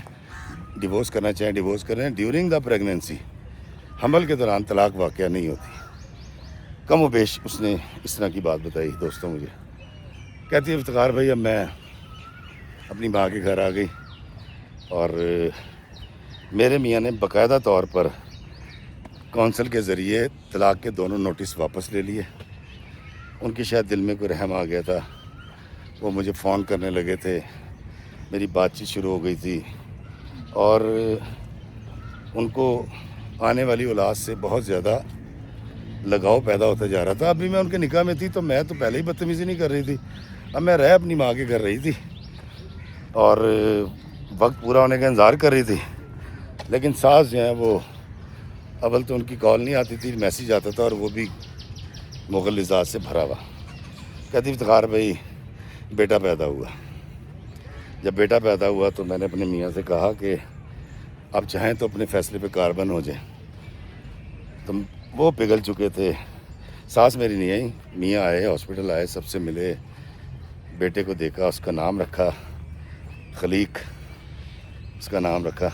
ڈیورس کرنا چاہیں ڈیورس کریں. ڈیورنگ دا پریگننسی، حمل کے دوران طلاق واقعہ نہیں ہوتی. کم و بیش اس نے اس طرح کی بات بتائی دوستوں مجھے. کہتی ہے افتخار بھائی اب میں اپنی ماں کے گھر آ گئی، اور میرے میاں نے باقاعدہ طور پر کونسل کے ذریعے طلاق کے دونوں نوٹس واپس لے لیے. ان کے شاید دل میں کوئی رحم آ گیا تھا، وہ مجھے فون کرنے لگے تھے، میری بات چیت شروع ہو گئی تھی، اور ان کو آنے والی اولاد سے بہت زیادہ لگاؤ پیدا ہوتا جا رہا تھا. ابھی میں ان کے نکاح میں تھی تو میں تو پہلے ہی بدتمیزی نہیں کر رہی تھی، اب میں رہ اپنی ماں کے گھر رہی تھی، اور وقت پورا ہونے کا انتظار کر رہی تھی. لیکن ساس جو ہیں وہ اول تو ان کی کال نہیں آتی تھی، میسیج آتا تھا، اور وہ بھی مغلظات سے بھرا ہوا. کہتی افتخار بھائی بیٹا پیدا ہوا. جب بیٹا پیدا ہوا تو میں نے اپنے میاں سے کہا کہ آپ چاہیں تو اپنے فیصلے پہ کاربند ہو جائیں. تو وہ پگھل چکے تھے. ساس میری نہیں آئی، میاں آئے، ہاسپٹل آئے، سب سے ملے، بیٹے کو دیکھا، اس کا نام رکھا خلیق، اس کا نام رکھا.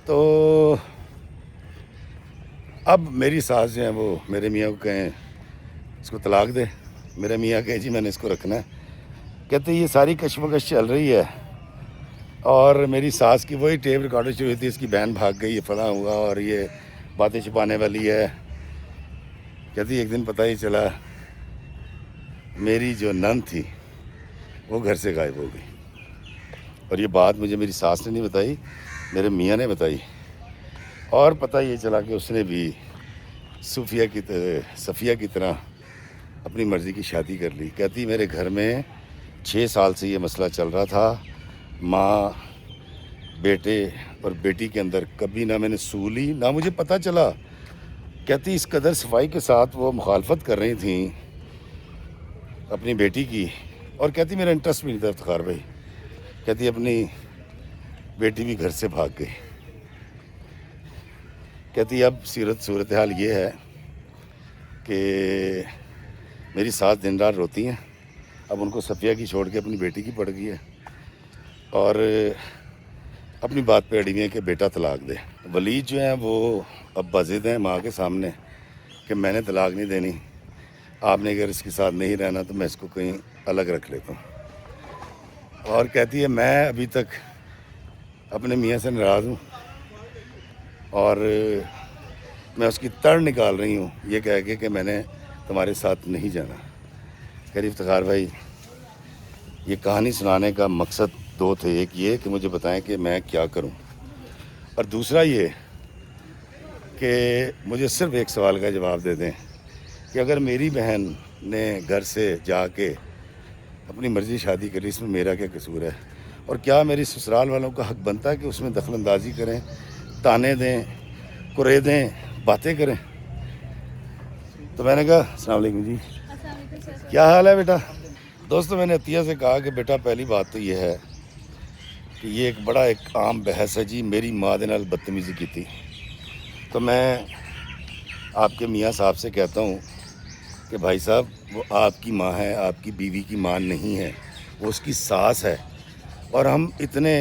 تو اب میری ساس جو ہیں وہ میرے میاں کو کہیں اس کو طلاق دے. میرے میاں کہے جی میں نے اس کو رکھنا ہے. کہتے یہ ساری کشمکش چل رہی ہے، اور میری ساس کی وہی ٹیپ ریکارڈر شروع ہوئی تھی، اس کی بہن بھاگ گئی، یہ فلاں ہوا، اور یہ باتیں چھپانے والی ہے. کہتی ایک دن پتہ ہی چلا میری جو نند تھی وہ گھر سے غائب ہو گئی. اور یہ بات مجھے میری ساس نے نہیں بتائی، میرے میاں نے بتائی، اور پتہ یہ چلا کہ اس نے بھی صفیہ کی طرح اپنی مرضی کی شادی کر لی۔ کہتی میرے گھر میں 6 سال سے یہ مسئلہ چل رہا تھا، ماں بیٹے اور بیٹی کے اندر کبھی نہ میں نے سو لی نہ مجھے پتہ چلا۔ کہتی اس قدر صفائی کے ساتھ وہ مخالفت کر رہی تھیں اپنی بیٹی کی، اور کہتی میرا انٹرسٹ بھی نہیں تھا افتخار بھائی، کہتی اپنی بیٹی بھی گھر سے بھاگ گئی۔ کہتی اب صورتحال یہ ہے کہ میری ساس دن رات روتی ہیں، اب ان کو صفیہ کی چھوڑ کے اپنی بیٹی کی پڑ گئی ہے، اور اپنی بات پہ اڑی ہوئی ہے کہ بیٹا طلاق دے۔ ولید جو ہیں وہ اب بضد ہیں ماں کے سامنے کہ میں نے طلاق نہیں دینی، آپ نے اگر اس کے ساتھ نہیں رہنا تو میں اس کو کہیں الگ رکھ لیتا ہوں۔ اور کہتی ہے میں ابھی تک اپنے میاں سے ناراض ہوں، اور میں اس کی تڑ نکال رہی ہوں یہ کہہ کے کہ میں نے تمہارے ساتھ نہیں جانا۔ کہہ رہی افتخار بھائی یہ کہانی سنانے کا مقصد 2 تھے، ایک یہ کہ مجھے بتائیں کہ میں کیا کروں، اور دوسرا یہ کہ مجھے صرف ایک سوال کا جواب دے دیں کہ اگر میری بہن نے گھر سے جا کے اپنی مرضی شادی کری، اس میں میرا کیا قصور ہے، اور کیا میری سسرال والوں کا حق بنتا ہے کہ اس میں دخل اندازی کریں، تانے دیں، کریدیں، باتیں کریں؟ تو میں نے کہا السلام علیکم جی، کیا حال ہے بیٹا؟ دوستو میں نے عطیہ سے کہا کہ بیٹا پہلی بات تو یہ ہے کہ یہ ایک بڑا عام بحث ہے جی، میری ماں دے نال بدتمیزی کی تھی، تو میں آپ کے میاں صاحب سے کہتا ہوں کہ بھائی صاحب وہ آپ کی ماں ہے، آپ کی بیوی کی ماں نہیں ہے، وہ اس کی ساس ہے، اور ہم اتنے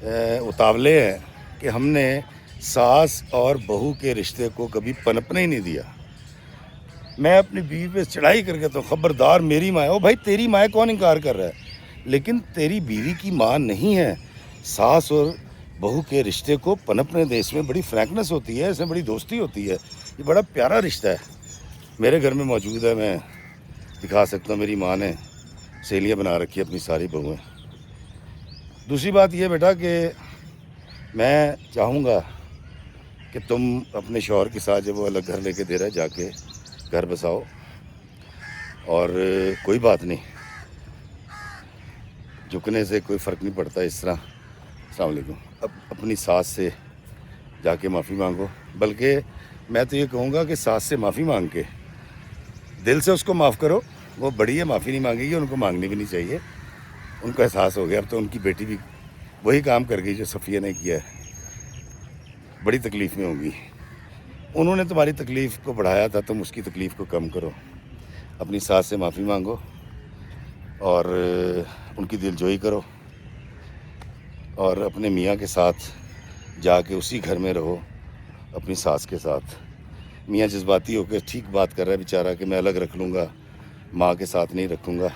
اتاولے ہیں کہ ہم نے ساس اور بہو کے رشتے کو کبھی پنپنے ہی نہیں دیا۔ میں اپنی بیوی پہ چڑھائی کر کے تو خبردار میری ماں ہے، او بھائی تیری ماں کون انکار کر رہا ہے، لیکن تیری بیوی کی ماں نہیں ہے۔ ساس اور بہو کے رشتے کو پنپنے دے، اس میں بڑی فرینکنس ہوتی ہے، اس میں بڑی دوستی ہوتی ہے، یہ بڑا پیارا رشتہ ہے۔ میرے گھر میں موجود ہے، میں دکھا سکتا ہوں، میری ماں نے سہیلیاں بنا رکھی ہے اپنی ساری بہویں۔ دوسری بات یہ بیٹا کہ میں چاہوں گا کہ تم اپنے شوہر کے ساتھ جب وہ الگ گھر لے کے دے رہا ہے جا کے گھر بساؤ، اور کوئی بات نہیں، جھکنے سے کوئی فرق نہیں پڑتا اس طرح۔ السلام علیکم۔ اب اپنی ساس سے جا کے معافی مانگو، بلکہ میں تو یہ کہوں گا کہ ساس سے معافی مانگ کے دل سے اس کو معاف کرو، وہ بڑی ہے معافی نہیں مانگے گی، ان کو مانگنی بھی نہیں چاہیے، ان کو احساس ہو گیا اب تو ان کی بیٹی بھی وہی کام کر گئی جو صفیہ نے کیا ہے، بڑی تکلیف میں ہوں گی، انہوں نے تمہاری تکلیف کو بڑھایا تھا، تم اس کی تکلیف کو کم کرو، اپنی ساس سے معافی مانگو اور ان کی دل جوئی کرو، اور اپنے میاں کے ساتھ جا کے اسی گھر میں رہو اپنی ساس کے ساتھ۔ میاں جذباتی ہو کے ٹھیک بات کر رہا ہے بیچارہ کہ میں الگ رکھ لوں گا، ماں کے ساتھ نہیں رکھوں گا،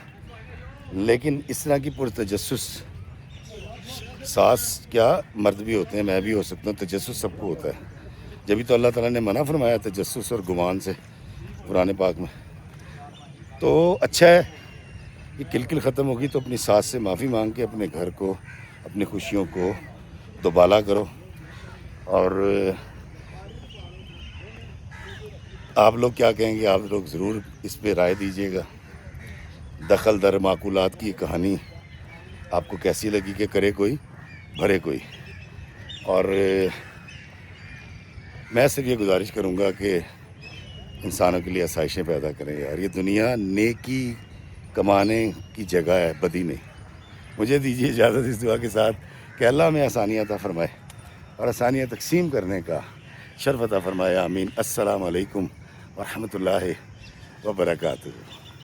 لیکن اس طرح کی پرتجسس ساس کیا مرد بھی ہوتے ہیں، میں بھی ہو سکتا ہوں، تجسس سب کو ہوتا ہے، جبھی تو اللہ تعالیٰ نے منع فرمایا تجسس اور گمان سے قرآن پاک میں۔ تو اچھا ہے یہ کل ختم ہوگی تو اپنی ساس سے معافی مانگ کے اپنے گھر کو، اپنی خوشیوں کو دوبالا کرو، اور آپ لوگ کیا کہیں گے، آپ لوگ ضرور اس پہ رائے دیجیے گا۔ دخل در معقولات کی کہانی آپ کو کیسی لگی کہ کرے کوئی بھرے کوئی، اور میں صرف یہ گزارش کروں گا کہ انسانوں کے لیے آسائشیں پیدا کریں یار، یہ دنیا نیکی کمانے کی جگہ ہے، بدی نہیں۔ مجھے دیجیے اجازت اس دعا کے ساتھ کہ اللہ ہمیں آسانیاں عطا فرمائے اور آسانیاں تقسیم کرنے کا شرف عطا فرمائے، آمین۔ السلام علیکم ورحمۃ اللہ وبرکاتہ۔